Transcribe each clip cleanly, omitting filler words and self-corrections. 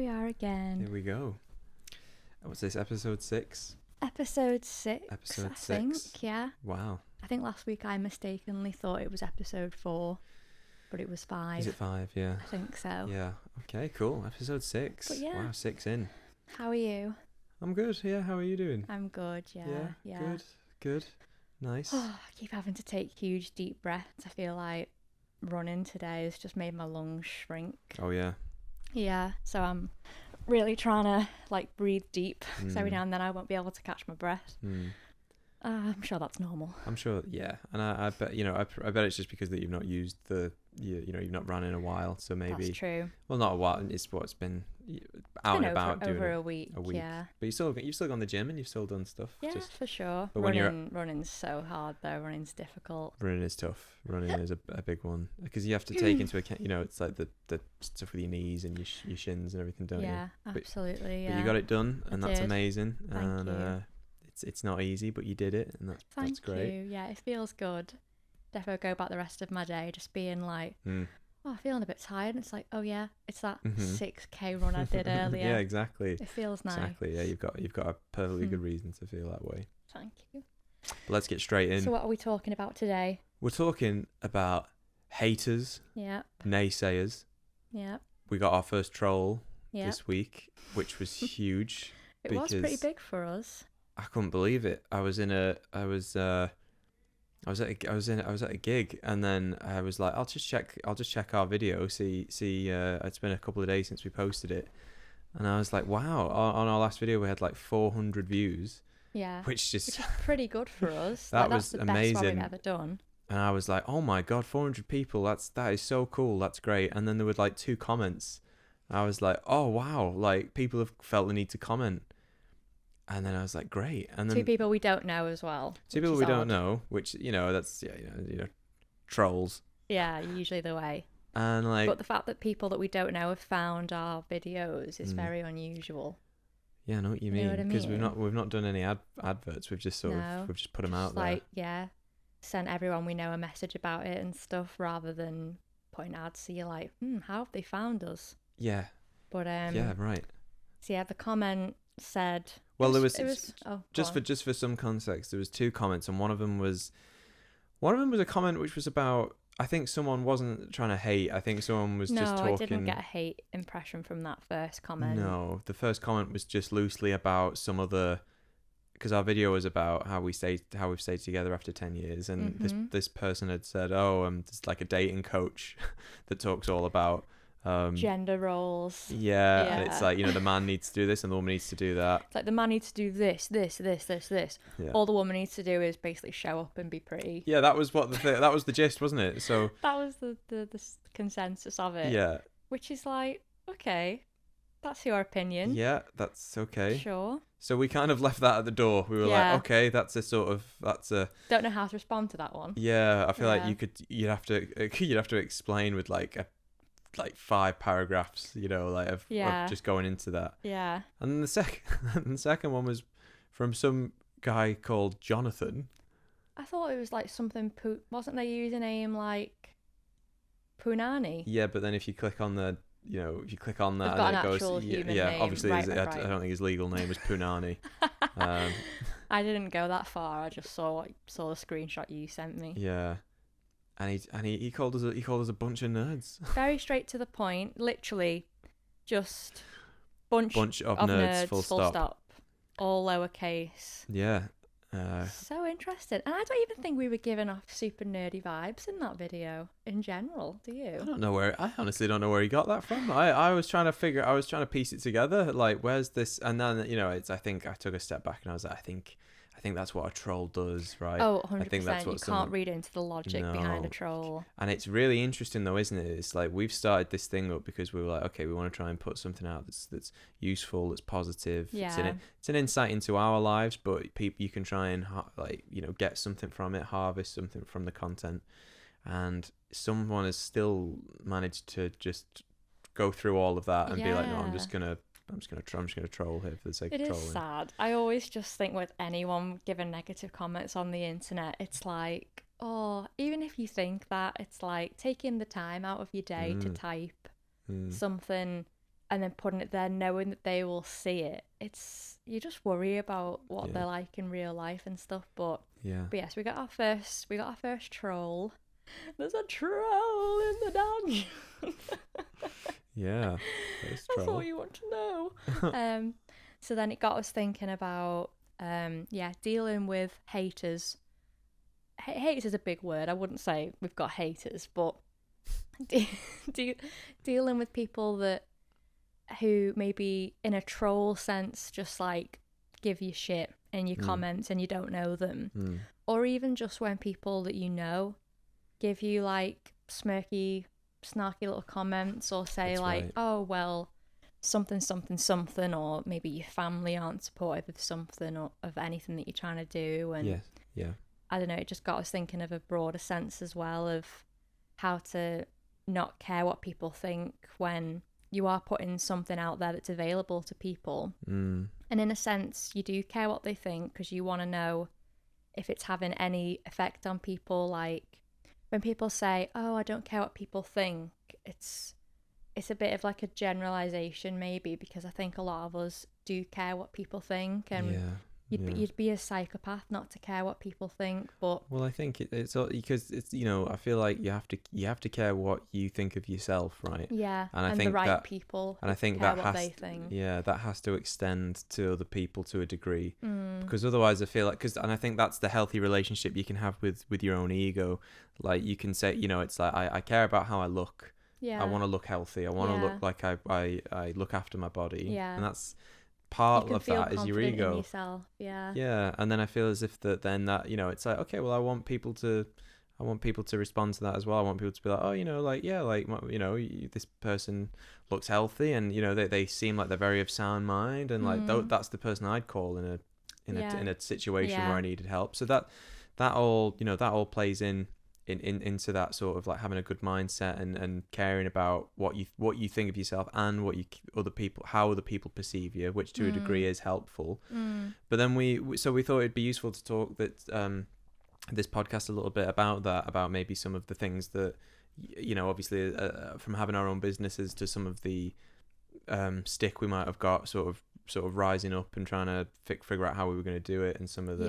we are again. Here we go. What's this, episode 6? Episode 6, Episode I 6. think, yeah. Wow. I think last week I mistakenly thought it was episode 4, but it was 5. Is it 5? Yeah. I think so. Yeah. Okay, cool. Episode 6. But yeah. Wow, 6 in. How are you? I'm good. Yeah, how are you doing? I'm good, yeah. Good. Nice. I keep having to take huge deep breaths. I feel like running today has just made my lungs shrink. Oh, yeah. Yeah, so I'm really trying to like breathe deep. So every now and then I won't be able to catch my breath. I'm sure that's normal. I'm sure, yeah. And I bet, I bet it's just because that you've not used you've not run in a while. So maybe. That's true. Well, not a while. It's been out and about doing over a week. Yeah. But you've still gone to the gym and you've still done stuff. Yeah, for sure. But running's so hard though. Running's difficult. Running is tough. Running is a big one because you have to take into account. It's like the stuff with your knees and your shins and everything, don't you? Yeah, absolutely. But you got it done, and that's did. amazing. Thank you. It's not easy, but you did it, and that's great. Thank you. Yeah, it feels good. Defo go about the rest of my day just being like, I'm feeling a bit tired. And it's like, oh yeah, it's that 6K run I did earlier. Yeah, exactly. It feels nice. Exactly. Yeah, you've got a perfectly good reason to feel that way. Thank you. But let's get straight in. So what are we talking about today? We're talking about haters, naysayers. Yeah. We got our first troll this week, which was huge. It was pretty big for us. I couldn't believe it. I was at a gig, and then I was like, I'll just check our video, see. It's been a couple of days since we posted it, and I was like, wow. On our last video, we had like 400 views. Yeah, which is pretty good for us. That's the amazing. best one we've ever done. And I was like, oh my god, 400 people. That is so cool. That's great. And then there were like 2 comments. I was like, oh wow, like people have felt the need to comment. And then I was like, great. And then 2 people we don't know as well. 2 people we don't know, which that's trolls. Yeah, usually the way. And but the fact that people that we don't know have found our videos is very unusual. Yeah, I know what you mean. Because we've not done any adverts. We've just we've just put them out there. Like sent everyone we know a message about it and stuff rather than putting ads. So you're like, how have they found us? Yeah. But yeah, right. So yeah, the comment said. Well, just for some context, there was 2 comments, and one of them was a comment which was about. I think someone wasn't trying to hate. I think someone was just talking. No, I didn't get a hate impression from that first comment. No, the first comment was just loosely about some other. Because our video was about how we've stayed together after 10 years, and this person had said, there's like a dating coach that talks all about gender roles. Yeah, and it's like, the man needs to do this and the woman needs to do that. It's like the man needs to do this. Yeah. All the woman needs to do is basically show up and be pretty. Yeah, that was that was the gist, wasn't it? So that was the consensus of it. Yeah. Which is like, okay, that's your opinion. Yeah, that's okay. Sure. So we kind of left that at the door. We were like, okay, that's a. Don't know how to respond to that one. Yeah, I feel like you'd have to explain with like 5 paragraphs, of just going into that. Yeah. And then the second one was from some guy called Jonathan. I thought it was like something. Wasn't their username like Punani? Yeah, but then if you click on the. If you click on that, and it goes, human name. Obviously, right. I don't think his legal name is Punani. I didn't go that far. I just saw the screenshot you sent me. Yeah, and he called us a bunch of nerds. Very straight to the point, literally, just bunch of nerds, full stop, all lowercase. Yeah. So interesting. And I don't even think we were giving off super nerdy vibes in that video in general, do you? I honestly don't know where he got that from. I was trying to piece it together, like, where's this? And then, I think I took a step back and I was like, I think that's what a troll does, right? Oh, 100%. I think that's what can't read into the logic behind a troll. And it's really interesting though, isn't it? It's like we've started this thing up because we were like, okay, we want to try and put something out that's useful, that's positive. Yeah. It's an insight into our lives, but you can try and get something from it, harvest something from the content. And someone has still managed to just go through all of that and be like, no, I'm just gonna troll here for the sake of trolling. It is sad. I always just think with anyone giving negative comments on the internet, it's like, even if you think that, it's like taking the time out of your day to type something and then putting it there knowing that they will see it. You just worry about what they're like in real life and stuff. But yes, we got our first troll. There's a troll in the dungeon. Yeah, that's all you want to know. So then it got us thinking about dealing with haters. Haters is a big word. I wouldn't say we've got haters, but dealing with people who maybe in a troll sense just like give you shit in your comments and you don't know them, or even just when people that you know give you like smirky, snarky little comments, or say oh well, something, or maybe your family aren't supportive of something or of anything that you're trying to do. And I don't know, it just got us thinking of a broader sense as well of how to not care what people think when you are putting something out there that's available to people. And in a sense, you do care what they think because you want to know if it's having any effect on people. Like when people say, oh, I don't care what people think, it's a bit of like a generalization maybe, because I think a lot of us do care what people think, and you'd be a psychopath not to care what people think. But I think it's all because it's, I feel like you have to care what you think of yourself, right? Yeah, and I think the right that, people, and I think care that what they think. that has to extend to other people to a degree, because otherwise I feel like, and I think that's the healthy relationship you can have with your own ego. Like you can say, it's like I care about how I look. Yeah. I want to look healthy. I want to look like I look after my body. Yeah. And that's part of that is your ego. In yourself. Yeah. Yeah. And then I feel as if then that, it's like, okay, well, I want people to respond to that as well. I want people to be like, oh, this person looks healthy, and they seem like they're very of sound mind, and like that's the person I'd call in a situation where I needed help. So that all plays into that sort of like having a good mindset and caring about what you think of yourself and how other people perceive you, which to a degree is helpful. But then we thought it'd be useful to talk this podcast a little bit about that, about maybe some of the things that obviously from having our own businesses to some of the stick we might have got sort of rising up and trying to figure out how we were going to do it, and some of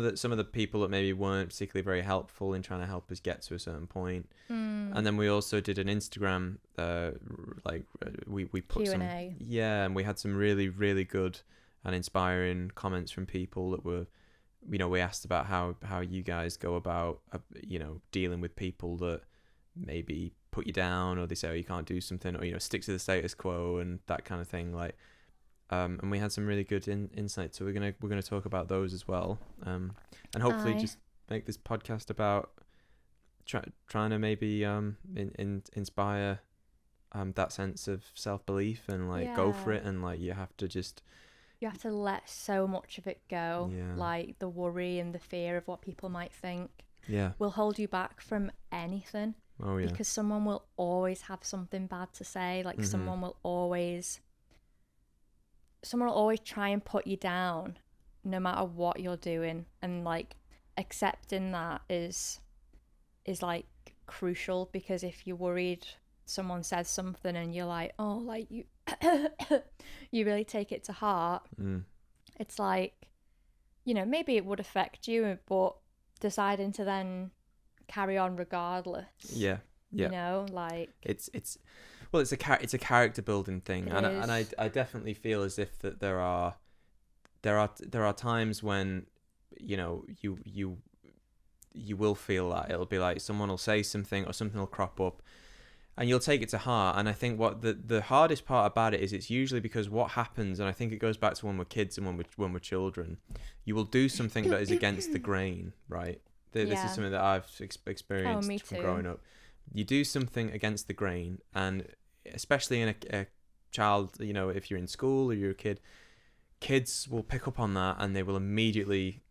the people that maybe weren't particularly very helpful in trying to help us get to a certain point. And then we also did an Instagram, we put Q&A. And we had some really, really good and inspiring comments from people that were, we asked about how you guys go about, dealing with people that maybe put you down, or they say, oh, you can't do something, or, stick to the status quo and that kind of thing. Like, and we had some really good insights, so we're gonna talk about those as well, and hopefully just make this podcast about trying to maybe inspire that sense of self-belief and go for it, and like you have to let so much of it go, like the worry and the fear of what people might think will hold you back from anything. Because someone will always have something bad to say, like someone will always try and put you down no matter what you're doing, and like accepting that is like crucial, because if you're worried someone says something and you're like, oh, like you you really take it to heart, it's like, maybe it would affect you, but deciding to then carry on regardless. Like it's a character building thing, and I definitely feel as if that there are times when you will feel that it'll be like someone will say something or something will crop up and you'll take it to heart. And I think what the hardest part about it is it's usually because what happens, and I think it goes back to when we're kids and when we're children, you will do something that is against the grain, right? This is something that I've experienced from growing up. You do something against the grain, and especially in a child, if you're in school or you're a kid, kids will pick up on that and they will immediately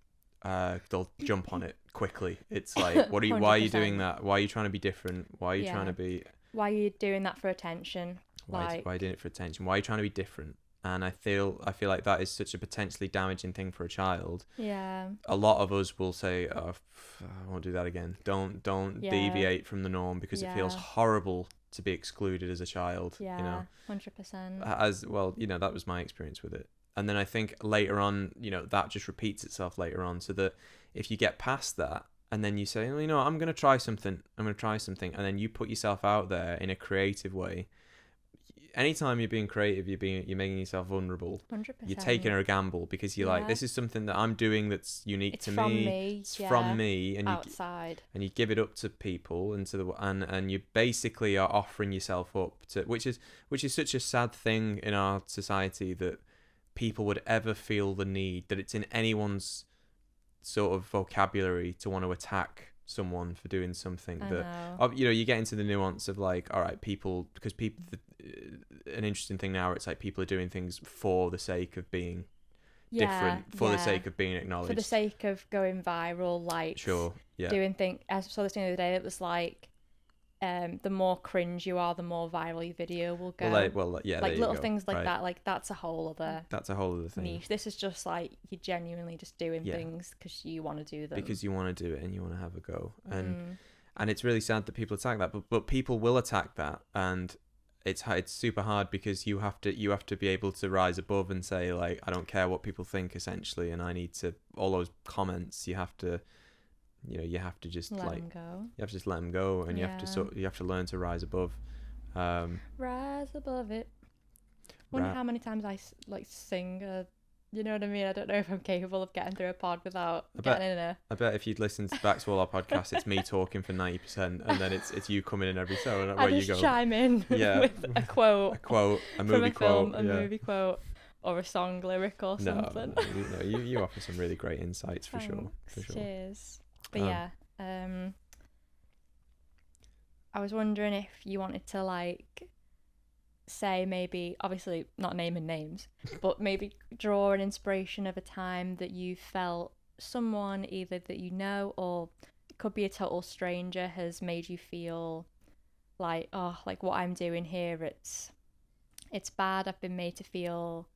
they'll jump on it quickly. It's like, why are you doing that? Why are you trying to be different? Why are you trying to be... Why are you doing that for attention? Why are you doing it for attention? Why are you trying to be different? And I feel like that is such a potentially damaging thing for a child. Yeah. A lot of us will say, oh, I won't do that again. Don't deviate from the norm, because it feels horrible to be excluded as a child. Yeah, you know, 100%. as well, you know, that was my experience with it. And then I think later on, you know, that just repeats itself later on, so that if you get past that and then you say, well, you know, I'm going to try something, and then you put yourself out there in a creative way. Anytime you're being creative, you're making yourself vulnerable. 100%. You're taking a gamble, because you're like, this is something that I'm doing that's unique to me. It's from me, and outside. and you give it up to people, and and you basically are offering yourself up to, which is such a sad thing in our society, that people would ever feel the need, that it's in anyone's sort of vocabulary to want to attack someone for doing something you know, you get into the nuance of like, all right, people, because an interesting thing now, it's like people are doing things for the sake of being different, for the sake of being acknowledged, for the sake of going viral, like doing things. I saw this the other day, it was like, the more cringe you are, the more viral your video will go. like little things like that, like that's a whole other thing. Niche. This is just like you're genuinely just doing things because you want to do them, because you want to do it and you want to have a go. And it's really sad that people attack that, but people will attack that, and it's super hard, because you have to be able to rise above and say, like, I don't care what people think, essentially, and I need to, all those comments, you have to, you know, you have to just let them go, and you have to learn to rise above. Rise above it. Wonder how many times I sing. You know what I mean? I don't know if I'm capable of getting through a pod without getting in there. I bet if you'd listened back to all our podcasts, it's me talking for 90%, and then it's you coming in every so. And I just chime in with a quote, a movie quote, movie quote, or a song lyric or something. No, you offer some really great insights for sure. Cheers. But I was wondering if you wanted to like say, maybe, obviously not naming names, but maybe draw an inspiration of a time that you felt someone either that you know, or it could be a total stranger, has made you feel like, oh, like what I'm doing here, it's bad. I've been made to feel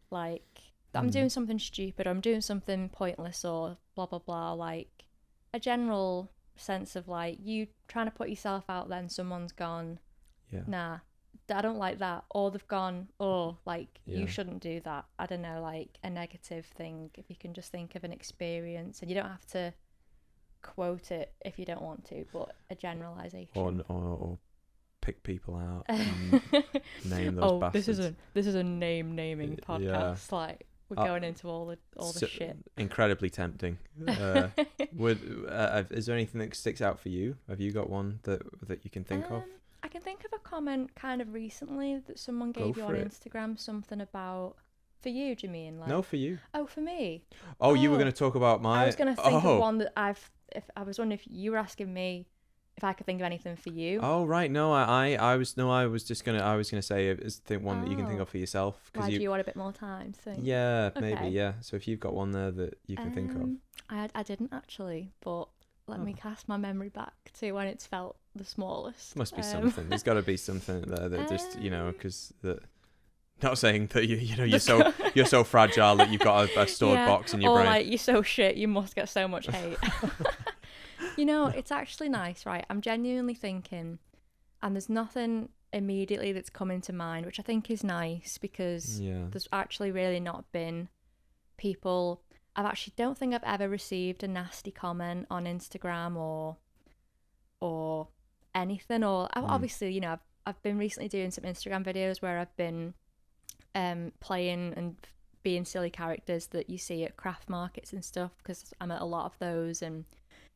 like that I'm doing something stupid, or I'm doing something pointless, or blah blah blah, like a general sense of like you trying to put yourself out there and someone's gone, nah, I don't like that, or they've gone, oh, like you shouldn't do that. I don't know, like a negative thing. If you can just think of an experience, and you don't have to quote it if you don't want to, but a generalization, or pick people out and name those bastards. This is a naming podcast. Like we're going into all the shit. Incredibly tempting. Is there anything that sticks out for you? Have you got one that you can think of? I can think of a comment kind of recently that someone gave you on Instagram, something about, for you, do you mean? Like, no, for you. Oh, for me. Oh, you were going to talk about my... I was going to think of one that I was wondering if you were asking me if I could think of anything for you. Oh, right. No, I was gonna say think one that you can think of for yourself. Why do you want a bit more time to think? Yeah, maybe, yeah. So if you've got one there that you can think of. I didn't actually, but let me cast my memory back to when it's felt the smallest. Must be something. There's got to be something there that just, you know, because that. Not saying that you're so fragile that you've got a stored box in your brain. Or like you're so shit, you must get so much hate. You know, it's actually nice, right? I'm genuinely thinking, and there's nothing immediately that's coming to mind, which I think is nice, because there's actually really not been people. I actually don't think I've ever received a nasty comment on Instagram or anything. Or obviously, you know, I've been recently doing some Instagram videos where I've been playing and being silly characters that you see at craft markets and stuff, because I'm at a lot of those, and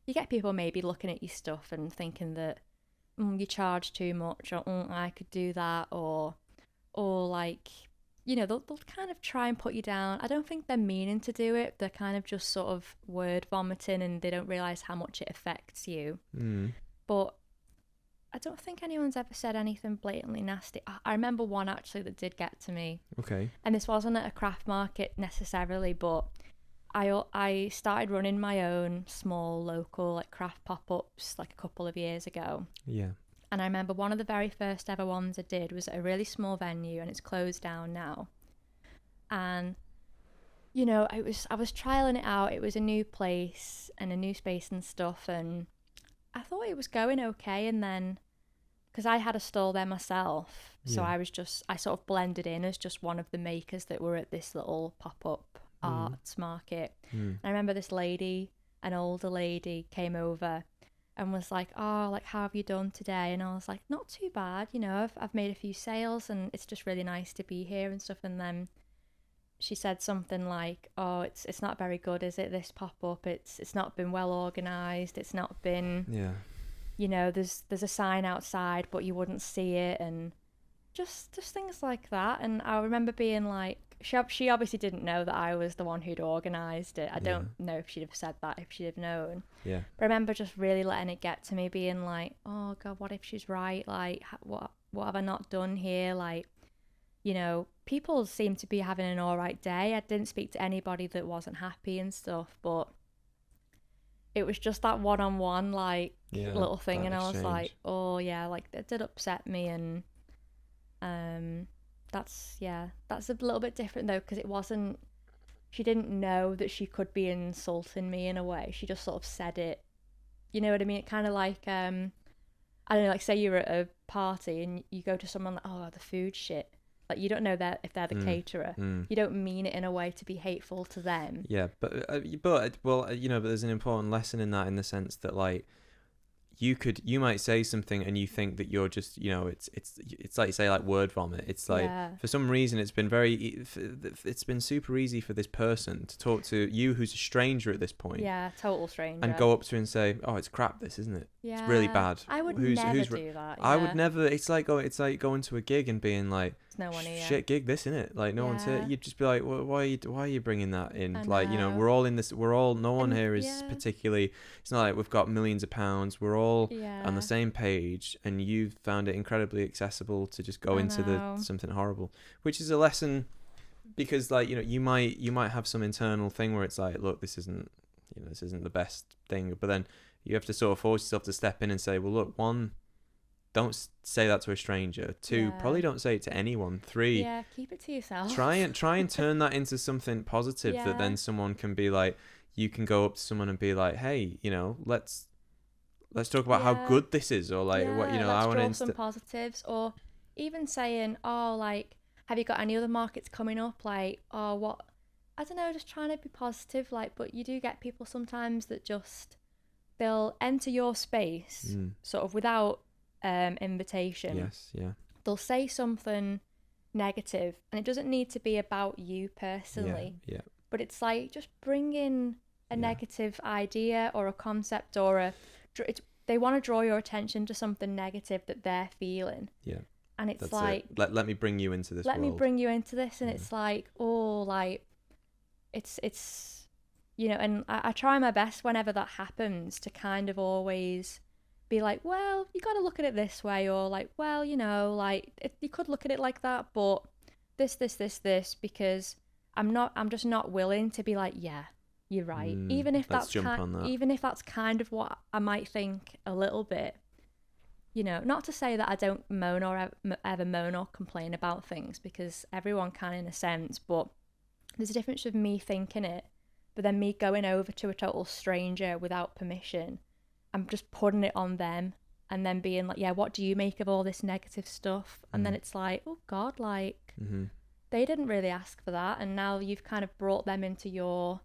you get people maybe looking at your stuff and thinking that you charge too much, or I could do that, or like, you know, they'll kind of try and put you down. I don't think they're meaning to do it. They're kind of just sort of word vomiting, and they don't realise how much it affects you. But I don't think anyone's ever said anything blatantly nasty. I remember one actually that did get to me. Okay. And this wasn't at a craft market necessarily, but I started running my own small local like craft pop-ups like a couple of years ago. Yeah. And I remember one of the very first ever ones I did was at a really small venue, and it's closed down now. And, you know, I was trialing it out. It was a new place and a new space and stuff, and I thought it was going okay. And then because I had a stall there myself, so Yeah. I sort of blended in as just one of the makers that were at this little pop-up arts market. And I remember this lady, an older lady, came over and was like, oh, like, how have you done today? And I was like, not too bad, you know, I've made a few sales and it's just really nice to be here and stuff. And then she said something like, oh, it's not very good, is it, this pop-up? It's not been well organised, it's not been, you know, there's a sign outside but you wouldn't see it, and just things like that. And I remember being like, she obviously didn't know that I was the one who'd organised it. I don't know if she'd have said that if she'd have known. Yeah. But I remember just really letting it get to me, being like, oh God, what if she's right? Like, what have I not done here? Like, you know, people seem to be having an all right day. I didn't speak to anybody that wasn't happy and stuff, but it was just that one-on-one, like, little thing. And I was like, oh yeah, like, it did upset me. And that's a little bit different though, because she didn't know that she could be insulting me in a way. She just sort of said it, you know what I mean? It kind of like, I don't know, like, say you're at a party and you go to someone like, oh, the food shit. Like, you don't know that if they're the caterer. You don't mean it in a way to be hateful to them. Yeah, but you know, but there's an important lesson in that, in the sense that, like, you might say something and you think that you're just, you know, it's like you say, like, word vomit. It's like, for some reason it's been super easy for this person to talk to you, who's a stranger at this point. Yeah, total stranger. And go up to her and say, oh, it's crap, this, isn't it? Yeah, it's really bad. I would never do that. Yeah. I would never. It's like going to a gig and being like, no one here. Shit gig, this, innit? Like, no one's here. You'd just be like, well, why are you bringing that in? Like, you know, we're all in this. No one here is particularly. It's not like we've got millions of pounds. We're all on the same page, and you've found it incredibly accessible to just go into something horrible, which is a lesson, because, like, you know, you might have some internal thing where it's like, look, this isn't the best thing, but then you have to sort of force yourself to step in and say, well, look, one, don't say that to a stranger. Two, probably don't say it to anyone. Three, keep it to yourself. Try and turn that into something positive, that then someone can be like, you can go up to someone and be like, hey, you know, let's talk about how good this is, or like, what, you know, I want to some positives, or even saying, oh, like, have you got any other markets coming up? Like, oh, what, I don't know, just trying to be positive. Like, but you do get people sometimes that just, they'll enter your space sort of without invitation. Yes, yeah. They'll say something negative, and it doesn't need to be about you personally. Yeah. But it's like, just bring in a negative idea or a concept, or they want to draw your attention to something negative that they're feeling. Yeah. And it's like, let me bring you into this. Let me bring you into this, and it's like, oh, like, it's you know, and I try my best whenever that happens to kind of always be like, well, you got to look at it this way, or like, well, you know, like, you could look at it like that, but this, because I'm just not willing to be like, yeah, you're right. Even if that's kind of what I might think a little bit, you know, not to say that I don't moan or ever moan or complain about things, because everyone can in a sense, but there's a difference with me thinking it, but then me going over to a total stranger without permission. I'm just putting it on them, and then being like, yeah, what do you make of all this negative stuff? And then it's like, oh God, like, they didn't really ask for that, and now you've kind of brought them into your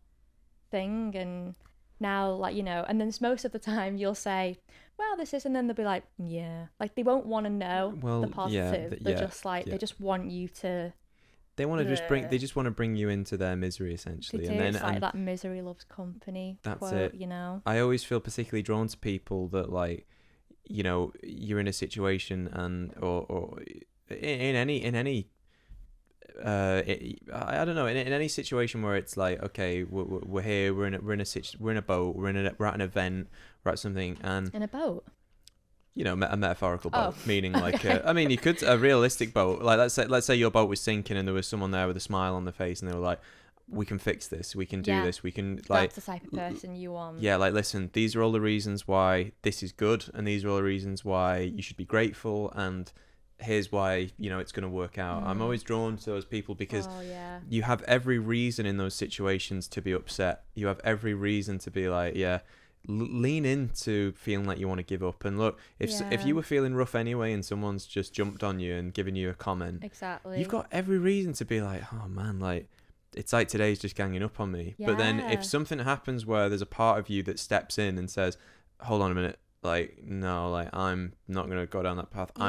thing, and now, like, you know, and then most of the time you'll say, well, this is, and then they'll be like, yeah, like, they won't want to know the positive. They're just like, they just want you to. They want to they just want to bring you into their misery, essentially. And then it's like that misery loves company. That's quote, it. You know, I always feel particularly drawn to people that, like, you know, you're in a situation, and or in any I don't know, in any situation where it's like, okay, we're here, we're in a boat, we're at an event, we're at something, and in a boat. You know, a metaphorical boat, meaning like, I mean, you could, a realistic boat. Like, let's say your boat was sinking and there was someone there with a smile on their face, and they were like, we can fix this, we can do this, we can, like. That's the type of person you want. Yeah, like, listen, these are all the reasons why this is good, and these are all the reasons why you should be grateful, and here's why, you know, it's going to work out. I'm always drawn to those people, because you have every reason in those situations to be upset. You have every reason to be like, yeah, lean into feeling like you want to give up. And look, if you were feeling rough anyway and someone's just jumped on you and given you a comment, exactly, you've got every reason to be like, oh man, like it's like today's just ganging up on me. But then if something happens where there's a part of you that steps in and says, hold on a minute, like, no, like I'm not going to go down that path. If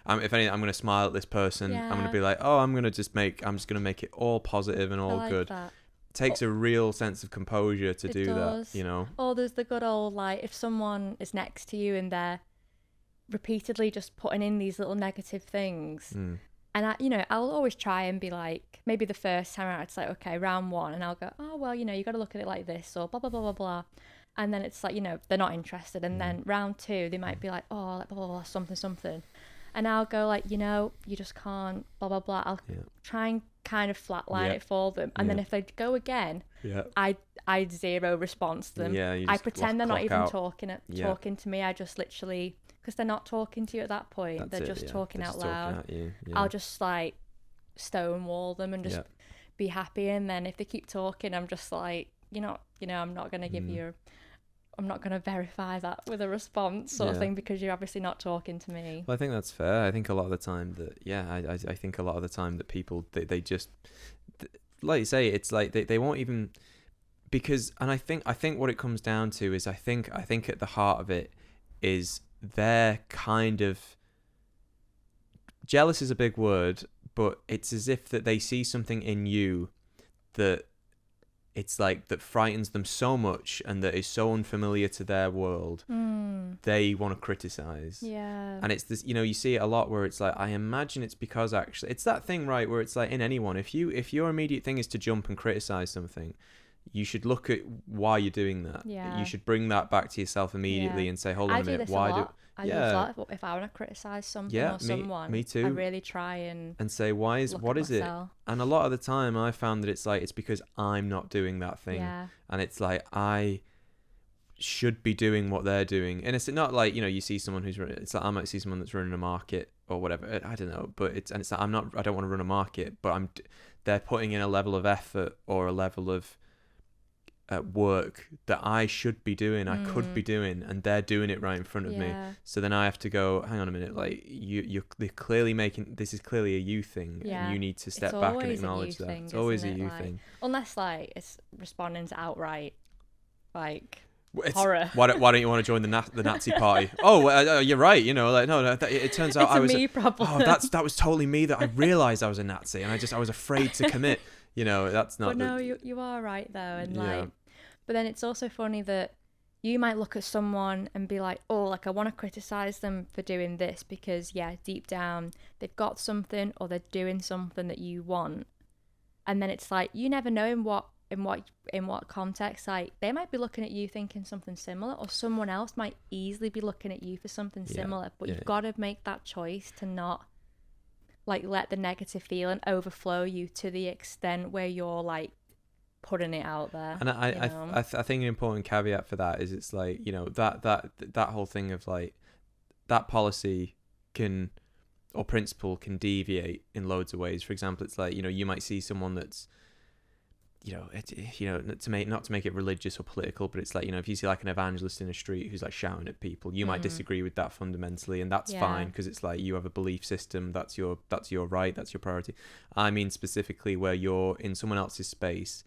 anything, I'm going to smile at this person. I'm going to be like, oh, I'm just going to make it all positive and all good. That. It takes a real sense of composure to do that, you know. Or there's the good old, like, if someone is next to you and they're repeatedly just putting in these little negative things, and I'll always try and be like, maybe the first time out, it's like, okay, round one, and I'll go, oh, well, you got to look at it like this, or blah, blah, blah, blah, blah. And then it's like, they're not interested. And then round two, they might be like, oh, like, blah, blah, blah, something. And I'll go like, you just can't, blah, blah, blah. I'll try and kind of flatline it for them. And then if they go again, I zero response to them. I pretend they're not even talking to me. I just literally, because they're not talking to you at that point. They're just talking out loud. I'll just like stonewall them and just be happy. And then if they keep talking, I'm just like, I'm not going to give you I'm not going to verify that with a response sort of thing, because you're obviously not talking to me. Well, I think that's fair. I think a lot of the time that, I think a lot of the time that people, they just, like you say, it's like they won't even, because, and I think what it comes down to is, I think at the heart of it is they're kind of, jealous is a big word, but it's as if that they see something in you that it's like that frightens them so much and that is so unfamiliar to their world, they want to criticize. Yeah. And it's this, you see it a lot where it's like, I imagine it's because actually, it's that thing, right, where it's like in anyone, if your immediate thing is to jump and criticize something, you should look at why you're doing that. Yeah. You should bring that back to yourself immediately and say, hold on a minute, why do... I do that. If I want to criticize something or someone, me too. I really try and say, what is it? And a lot of the time I found that it's like, it's because I'm not doing that thing. Yeah. And it's like, I should be doing what they're doing. And it's not like, you see someone who's running, it's like I might see someone that's running a market or whatever. I don't know, but it's like, I don't want to run a market, but they're putting in a level of effort or a level of work that I should be doing, I could be doing, and they're doing it right in front of me. So then I have to go, hang on a minute, like they're clearly this is clearly a you thing, and you need to step back and acknowledge that. It's always a you thing. Unless like it's responding to outright like horror. Why don't you want to join the Nazi party? You're right. It turns out it's I was a me problem. That was totally me, that I realized I was a Nazi and I was afraid to commit. That's not. But no, you are right though, and but then it's also funny that you might look at someone and be like, oh, like I want to criticize them for doing this because deep down they've got something or they're doing something that you want, and then it's like you never know in what context. Like they might be looking at you thinking something similar, or someone else might easily be looking at you for something similar. But you've got to make that choice to not like let the negative feeling overflow you to the extent where you're like putting it out there. And I think an important caveat for that is it's like, that whole thing of like that policy can or principle can deviate in loads of ways. For example, it's like, you might see someone that's not to make it religious or political, but it's like, if you see like an evangelist in a street who's like shouting at people, you might disagree with that fundamentally, and that's fine, because it's like you have a belief system, that's your right, that's your priority. I mean specifically where you're in someone else's space,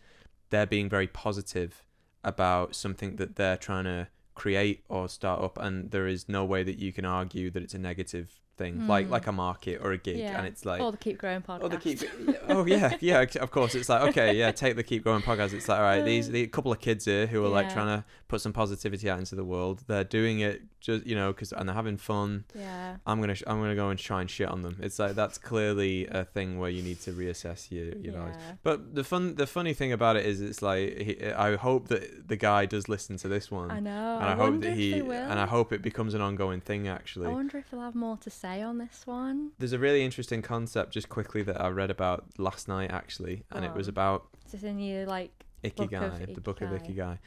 they're being very positive about something that they're trying to create or start up, and there is no way that you can argue that it's a negative thing, like a market or a gig, and it's like, or the Keep Growing podcast. Of course, it's like, okay, take the Keep Growing podcast. It's like, all right, the couple of kids here who are like trying to put some positivity out into the world, they're doing it just and they're having fun. I'm gonna go and try and shit on them. It's like, that's clearly a thing where you need to reassess your lives. But the funny thing about it is, it's like, I hope that the guy does listen to this one. I know, and I hope that he will. And I hope it becomes an ongoing thing. Actually, I wonder if he'll have more to say on this one. There's a really interesting concept just quickly that I read about last night actually, and it was about is this in your like Ikigai, the book of Ikigai,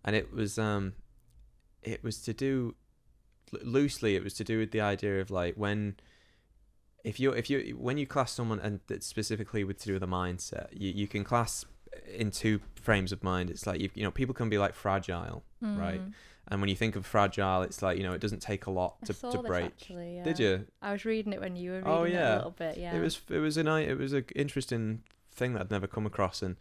and it was to do loosely, it was to do with the idea of like when you class someone, and that's specifically with to do with a mindset, you can class in two frames of mind. It's like, you know, people can be like fragile, right? And when you think of fragile, it's like, you know, it doesn't take a lot to break. Actually, yeah. Did you? I was reading it when you were reading it a little bit. Yeah. It was an interesting thing that I'd never come across, and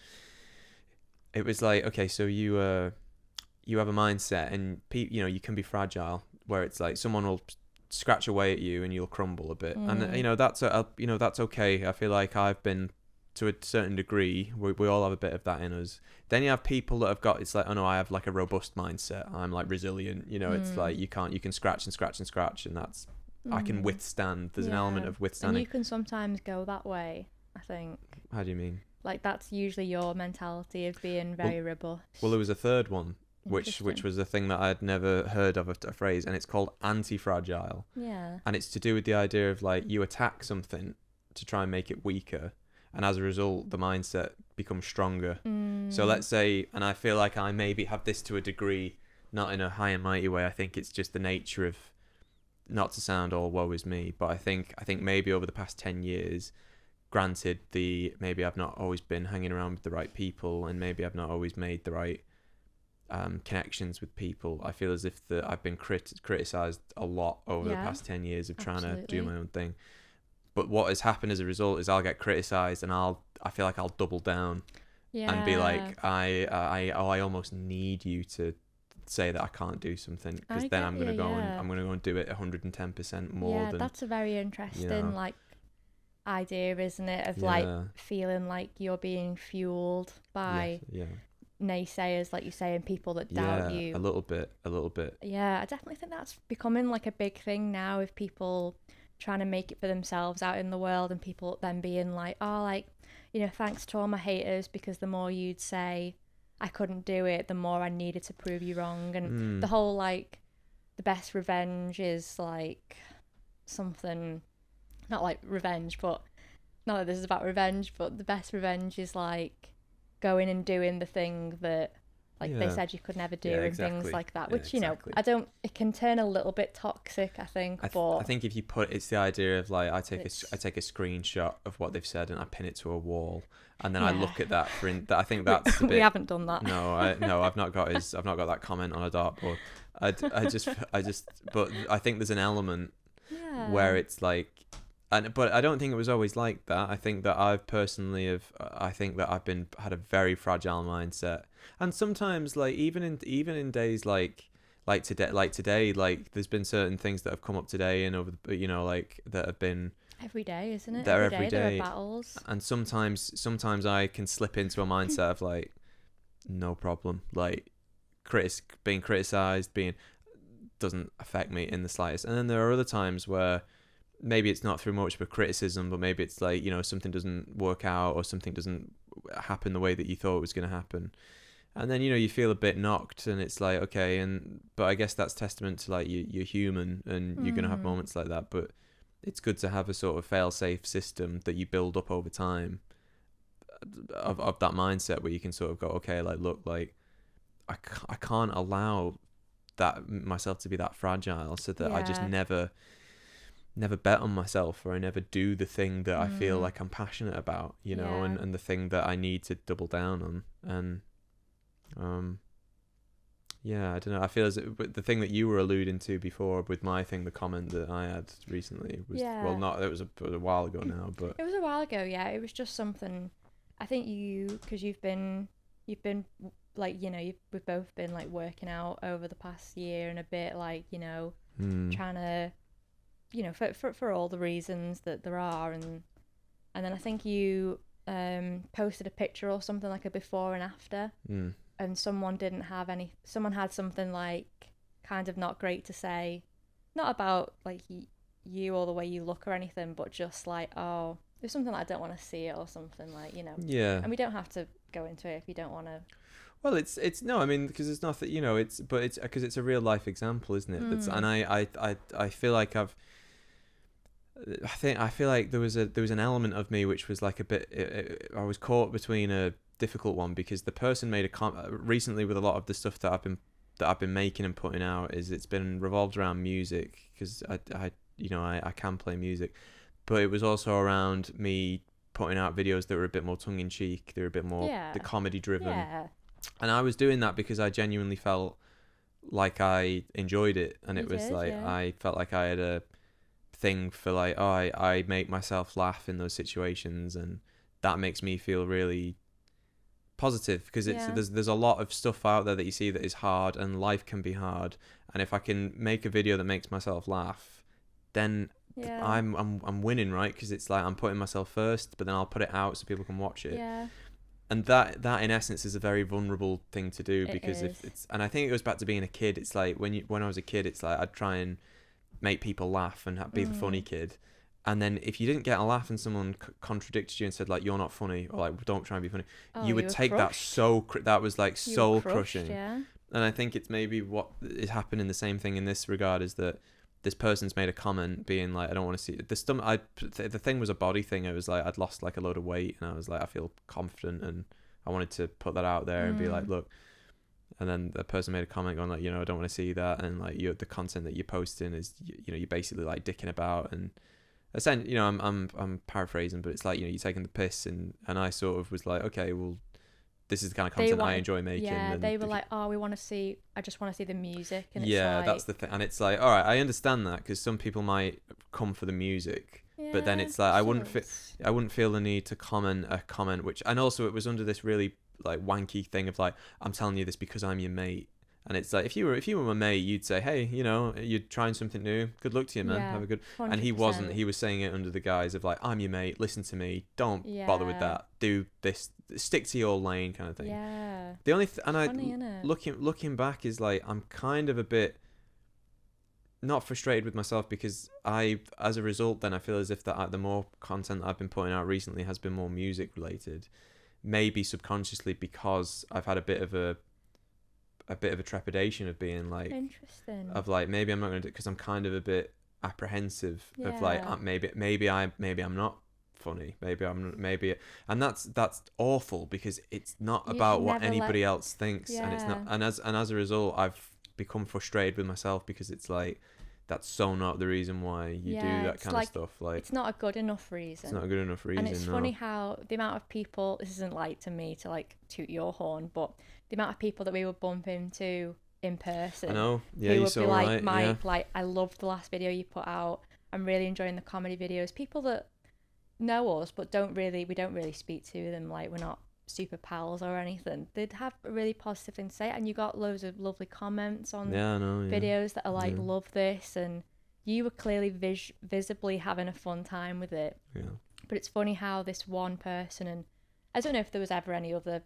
it was like, okay, so you have a mindset, and you know, you can be fragile, where it's like someone will scratch away at you and you'll crumble a bit, and you know, that's okay. I feel like I've been, to a certain degree, we all have a bit of that in us. Then you have people that have got, it's like, oh no, I have like a robust mindset, I'm like resilient, you know. It's like you can scratch and scratch and scratch, and that's I can withstand. There's an element of withstanding, and you can sometimes go that way, I think. How do you mean? Like, that's usually your mentality of being very robust. Well, there was a third one, which was a thing that I'd never heard of, a phrase, and it's called anti-fragile. Yeah. And it's to do with the idea of like, you attack something to try and make it weaker, and as a result the mindset becomes stronger. So let's say, and I feel like I maybe have this to a degree, not in a high and mighty way, I think it's just the nature of, not to sound all woe is me, but I think maybe over the past 10 years, granted, maybe I've not always been hanging around with the right people, and maybe I've not always made the right connections with people. I feel as if I've been criticized a lot over the past 10 years of trying to do my own thing. But what has happened as a result is I'll get criticized, and I feel like I'll double down and be like, I almost need you to say that I can't do something, because then I'm gonna go and do it 110% more. Yeah, that's a very interesting like idea, isn't it? Of like feeling like you're being fueled by naysayers, like you say, and people that doubt you. A little bit. Yeah, I definitely think that's becoming like a big thing now, with people trying to make it for themselves out in the world, and people then being like, oh, like, you know, thanks to all my haters, because the more you'd say I couldn't do it, the more I needed to prove you wrong. And the whole like, the best revenge is like something, not like revenge, but not that this is about revenge, but the best revenge is like going and doing the thing that like they said you could never do, and things like that, which, you know, it can turn a little bit toxic, I think. I think if you it's the idea of like, I take a screenshot of what they've said and I pin it to a wall, and then I look at that I think that's a bit, we haven't done that. No, I've not got that comment on a dartboard. But I think there's an element where it's like, but I don't think it was always like that. I think that I've personally had a very fragile mindset, and sometimes like even in days like today, like there's been certain things that have come up today and over the, you know, like that have been every day, isn't it? Every day there are battles, and sometimes I can slip into a mindset of like, no problem, like being criticized doesn't affect me in the slightest. And then there are other times where maybe it's not through much of a criticism, but maybe it's like, you know, something doesn't work out, or something doesn't happen the way that you thought it was going to happen, and then, you know, you feel a bit knocked, and it's like, okay, but I guess that's testament to like you're human, and you're going to have moments like that, but it's good to have a sort of fail-safe system that you build up over time of that mindset, where you can sort of go, okay, like, look, like I can't allow that myself to be that fragile, so that I just never bet on myself, or I never do the thing that I feel like I'm passionate about, you know, and the thing that I need to double down on. And I don't know, I feel as the thing that you were alluding to before with my thing, the comment that I had recently was, well, not, it was a while ago now, but it was a while ago. It was just something, I think because you've been like, you know, we've both been like working out over the past year and a bit, like, you know, trying to, you know, for all the reasons that there are, and then I think you posted a picture or something, like a before and after, and someone had something like kind of not great to say, not about like you or the way you look or anything, but just like, oh, there's something like, I don't want to see it, or something like, you know. And we don't have to go into it if you don't want to. Well, it's no, I mean, because it's not that, you know, it's because it's a real life example, isn't it? And I feel like I feel like there was an element of me which was like a bit, I was caught between a difficult one, because the person made recently with a lot of the stuff that I've been making and putting out, is it's been revolved around music, because I can play music, but it was also around me putting out videos that were a bit more tongue-in-cheek, they were a bit more the comedy driven. Yeah. And I was doing that because I genuinely felt like I enjoyed it, and it was like I felt like I had a thing for like, oh, I make myself laugh in those situations, and that makes me feel really positive, because there's a lot of stuff out there that you see that is hard, and life can be hard, and if I can make a video that makes myself laugh, then I'm winning, right? Because it's like I'm putting myself first, but then I'll put it out so people can watch it. And that in essence is a very vulnerable thing to do, because if it's, and I think it goes back to being a kid. It's like when I was a kid, it's like I'd try and make people laugh and be the funny kid, and then if you didn't get a laugh and someone contradicted you and said like, you're not funny, or like, don't try and be funny, you would take crushed. That was like soul crushing. And I think it's maybe what is happening, the same thing in this regard, is that this person's made a comment being like, I don't want to see the stomach. The thing was a body thing. It was like I'd lost like a load of weight, and I was like, I feel confident, and I wanted to put that out there and be like, look. And then the person made a comment going like, I don't want to see that, and like the content that you're posting is, you're basically like dicking about, and essentially, I'm paraphrasing, but it's like, you're taking the piss, and I sort of was like, okay, well, this is the kind of content I enjoy making. Yeah, and they were like, oh, I just want to see the music. And that's the thing. And it's like, all right, I understand that, because some people might come for the music, but then it's like, I wouldn't feel the need to comment a comment, which, and also it was under this really like wanky thing of like, I'm telling you this because I'm your mate. And it's like, if you were my mate, you'd say, hey, you're trying something new, good luck to you, man, have a good 100%. And he wasn't. He was saying it under the guise of like, I'm your mate, listen to me, don't bother with that, do this, stick to your lane, kind of thing. The only looking back is like, I'm kind of a bit not frustrated with myself, because as a result, then I feel as if the more content I've been putting out recently has been more music related, maybe subconsciously, because I've had a bit of a trepidation of being like, interesting, of like, maybe I'm not going to do it, because I'm kind of a bit apprehensive of like, maybe I'm not funny, and that's awful, because it's not about what anybody else thinks, and it's not, and as a result, I've become frustrated with myself, because it's like, that's so not the reason why you do that kind of stuff. Like, it's not a good enough reason. It's not a good enough reason. And it's funny how the amount of people, this isn't like to me to like toot your horn, but the amount of people that we would bump into in person. I know. Yeah, who would be like, Mike, like, I loved the last video you put out. I'm really enjoying the comedy videos. People that know us but we don't really speak to them, like, we're not super pals or anything. They'd have a really positive thing to say, and you got loads of lovely comments on videos that are like, love this, and you were clearly visibly having a fun time with it. But it's funny how this one person, and I don't know if there was ever any other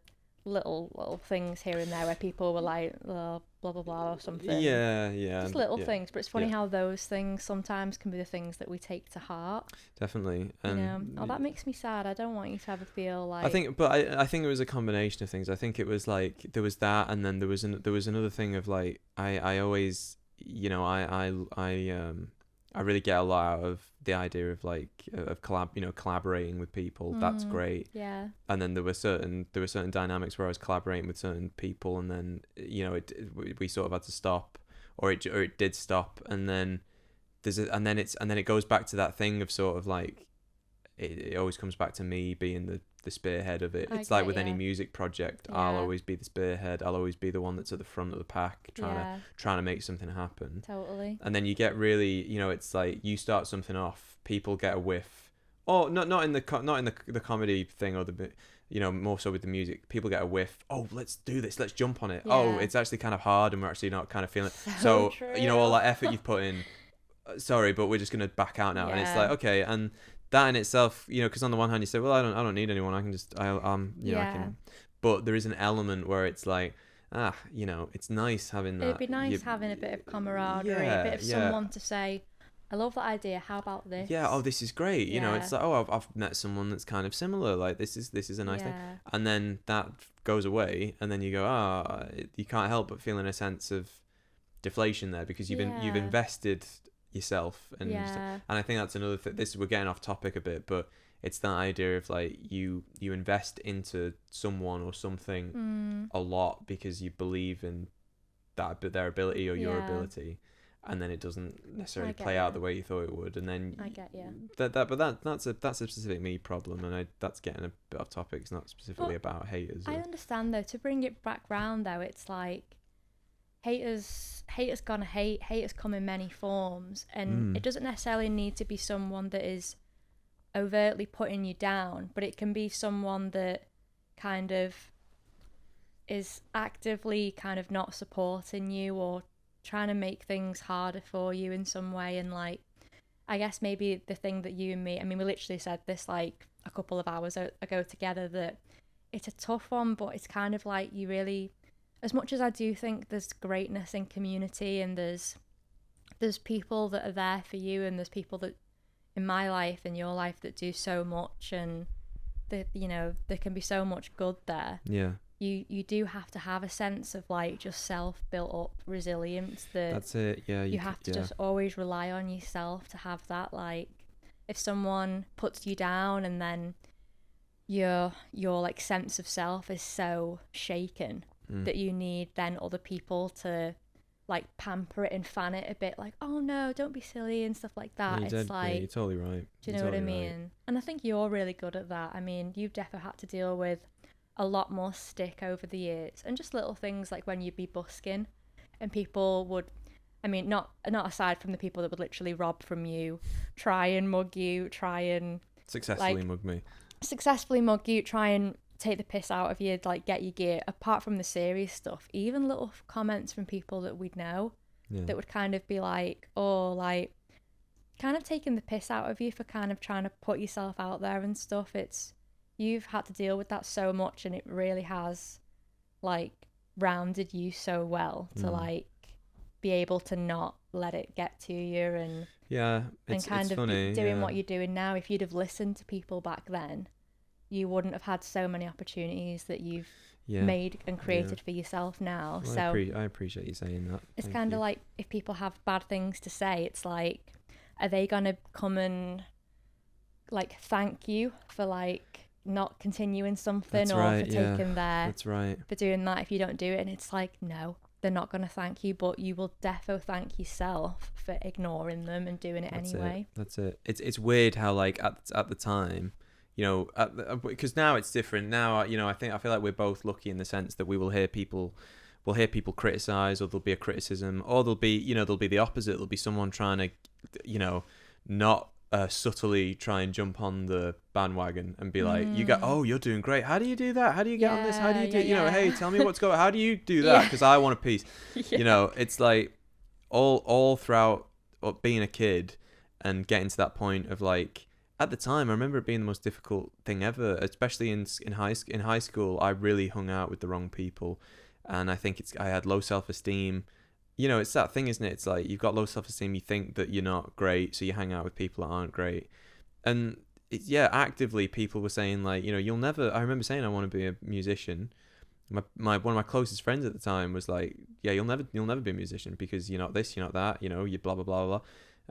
little things here and there where people were like, oh, blah blah blah or something, just little things, but it's funny how those things sometimes can be the things that we take to heart. Definitely. That makes me sad. I don't want you to ever feel like, I think it was a combination of things. I think it was like, there was that, and then there was another thing of like, I always, I really get a lot out of the idea of like collaborating with people. That's great. Yeah. And then there were certain dynamics where I was collaborating with certain people, and then we sort of had to stop, or it did stop, and then it goes back to that thing of sort of like, it always comes back to me being the spearhead of it. It's like with any music project, I'll always be the spearhead. I'll always be the one that's at the front of the pack, trying to make something happen. Totally. And then you get really, it's like, you start something off, people get a whiff, or not in the comedy thing, or the more so with the music. People get a whiff. Oh, let's do this. Let's jump on it. Yeah. Oh, it's actually kind of hard, and we're actually not kind of feeling it. So all that effort you've put in. Sorry, but we're just gonna back out now. And it's like, okay, and that in itself, because on the one hand you say, well, I don't need anyone, I can just I can, but there is an element where it's like, it's nice having that. It'd be nice having a bit of camaraderie, a bit of someone to say, I love that idea, how about this? This is great. It's like, I've met someone that's kind of similar, like this is a nice thing, and then that goes away, and then you go, you can't help but feeling a sense of deflation there, because you've invested yourself, and I think that's another thing. We're getting off topic a bit, but it's that idea of like, you invest into someone or something a lot, because you believe in that, their ability or your ability, and then it doesn't necessarily play out the way you thought it would, and then I get you. That's a specific me problem, and that's getting a bit off topic. It's not specifically about haters. I understand though. To bring it back round though, it's like haters gonna hate. Haters come in many forms, and it doesn't necessarily need to be someone that is overtly putting you down, but it can be someone that kind of is actively kind of not supporting you or trying to make things harder for you in some way. And like, I guess maybe the thing that you and me, I mean, we literally said this like a couple of hours ago together, that it's a tough one, but it's kind of like you really, as much as I do think there's greatness in community, and there's people that are there for you, and there's people that in my life and your life that do so much, and that, you know, there can be so much good there. Yeah. You do have to have a sense of like just self built up resilience, that that's it. Yeah, you have to just always rely on yourself to have that. Like, if someone puts you down and then your like sense of self is so shaken that you need then other people to like pamper it and fan it a bit, like, oh no, don't be silly and stuff like that. Yeah, it's like, you're totally right. Do you know what I mean? Right. And I think you're really good at that. I mean, you've definitely had to deal with a lot more stick over the years, and just little things like when you'd be busking and people would, I mean, not aside from the people that would literally rob from you, try and mug you, try and successfully mug you, try and take the piss out of you, like get your gear. Apart from the serious stuff, even little comments from people that we'd know that would kind of be like, oh, like kind of taking the piss out of you for kind of trying to put yourself out there and stuff. You've had to deal with that so much, and it really has like rounded you so well to like be able to not let it get to you, and it's kind of funny, doing what you're doing now. If you'd have listened to people back then, you wouldn't have had so many opportunities that you've made and created for yourself now. Well, so I appreciate you saying that. It's kind of like, if people have bad things to say, it's like, are they gonna come and like thank you for like not continuing something, for taking for doing that if you don't do it? And it's like, no, they're not going to thank you, but you will defo thank yourself for ignoring them and doing it anyway. That's it. It's weird how like at the time, you know, because now it's different. Now, you know, I feel like we're both lucky in the sense that we'll hear people criticize, or there'll be a criticism, or there'll be the opposite. There'll be someone trying to, you know, not subtly try and jump on the bandwagon and be like, you're doing great, how do you do that, how do you get on this, how do you do you know, hey, tell me what's going, how do you do that, because I want a piece. You know, it's like all throughout being a kid and getting to that point of like, at the time I remember it being the most difficult thing ever, especially in high school. I really hung out with the wrong people, and I think I had low self-esteem. You know, it's that thing, isn't it? It's like, you've got low self-esteem, you think that you're not great, so you hang out with people that aren't great. And actively people were saying like, you know, I remember saying I want to be a musician. One of my closest friends at the time was like, yeah, you'll never be a musician because you're not this, you're not that, you know, you blah, blah, blah, blah.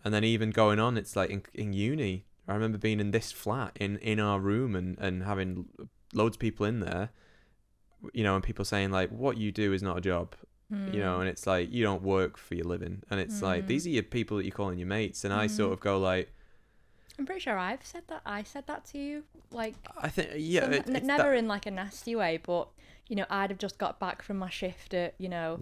And then even going on, it's like in uni, I remember being in this flat in our room and having loads of people in there, you know, and people saying like, what you do is not a job. You know, and it's like, you don't work for your living, and it's like, these are your people that you're calling your mates. And I sort of go like, I'm pretty sure I said that to you, like, I think never in like a nasty way, but you know, I'd have just got back from my shift at, you know,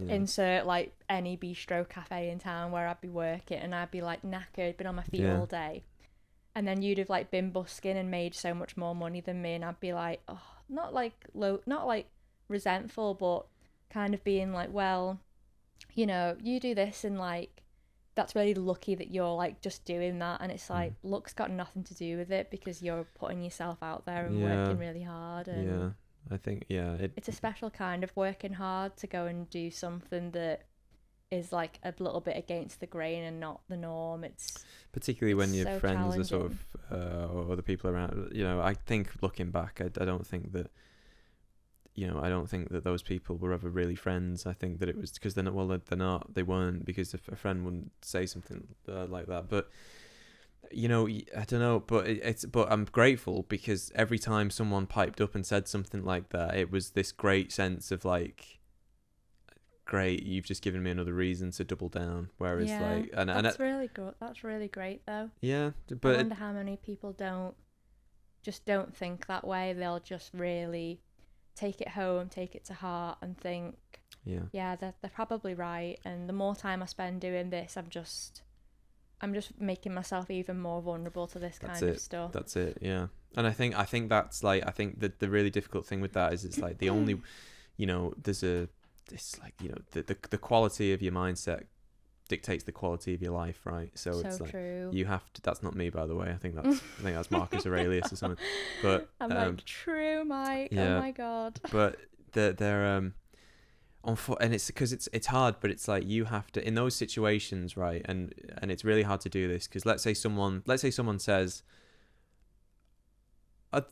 insert like any bistro cafe in town where I'd be working, and I'd be like knackered, been on my feet all day, and then you'd have like been busking and made so much more money than me, and I'd be like, oh, not like resentful, but kind of being like, well, you know, you do this, and like, that's really lucky that you're like just doing that. And it's like, luck's got nothing to do with it, because you're putting yourself out there and working really hard. And I think it's a special kind of working hard to go and do something that is like a little bit against the grain and not the norm. It's particularly when your so friends are sort of or other people around, you know. I think looking back, I don't think that, you know, I don't think that those people were ever really friends. I think that it was because they weren't, because if a friend wouldn't say something like that. But, you know, I don't know, but I'm grateful, because every time someone piped up and said something like that, it was this great sense of like great, you've just given me another reason to double down. Whereas like, that's really good. That's really great though. Yeah, but I wonder how many people don't think that way. They'll just really take it home, take it to heart, and think, yeah, they're probably right. And the more time I spend doing this, I'm just making myself even more vulnerable to this kind of stuff. That's it. Yeah. And I think that's like, I think that the really difficult thing with that is it's like the only, you know, it's like, you know, the quality of your mindset dictates the quality of your life, right? So it's like true. You have to. That's not me, by the way. I think that's Marcus Aurelius or something. But I'm like, true, Mike. Yeah, oh my god. But they're and it's because it's hard, but it's like you have to in those situations, right? And it's really hard to do this because let's say someone says,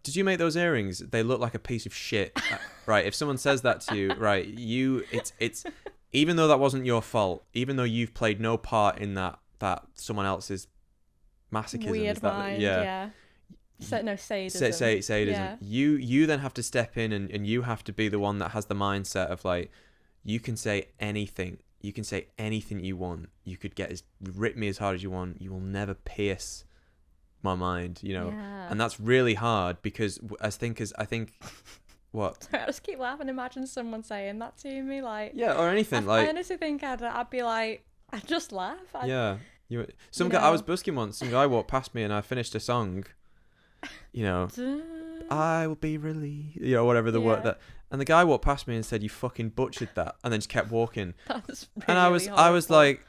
did you make those earrings? They look like a piece of shit. Right. If someone says that to you, right, it's even though that wasn't your fault, even though you've played no part in that someone else's masochism. Weird mind, yeah. Sadism. Sadism. Yeah. You then have to step in and you have to be the one that has the mindset of like, you can say anything. You can say anything you want. You could rip me as hard as you want. You will never pierce my mind, you know. Yeah. And that's really hard because I think what? Sorry, I just keep laughing. Imagine someone saying that to me, like, yeah, or anything. I honestly think I'd be like, I'd just laugh. Guy I was busking once. Some guy walked past me and I finished a song. You know, I will be relieved. You know, whatever the word that. And the guy walked past me and said, "You fucking butchered that," and then just kept walking. That's really and I was like,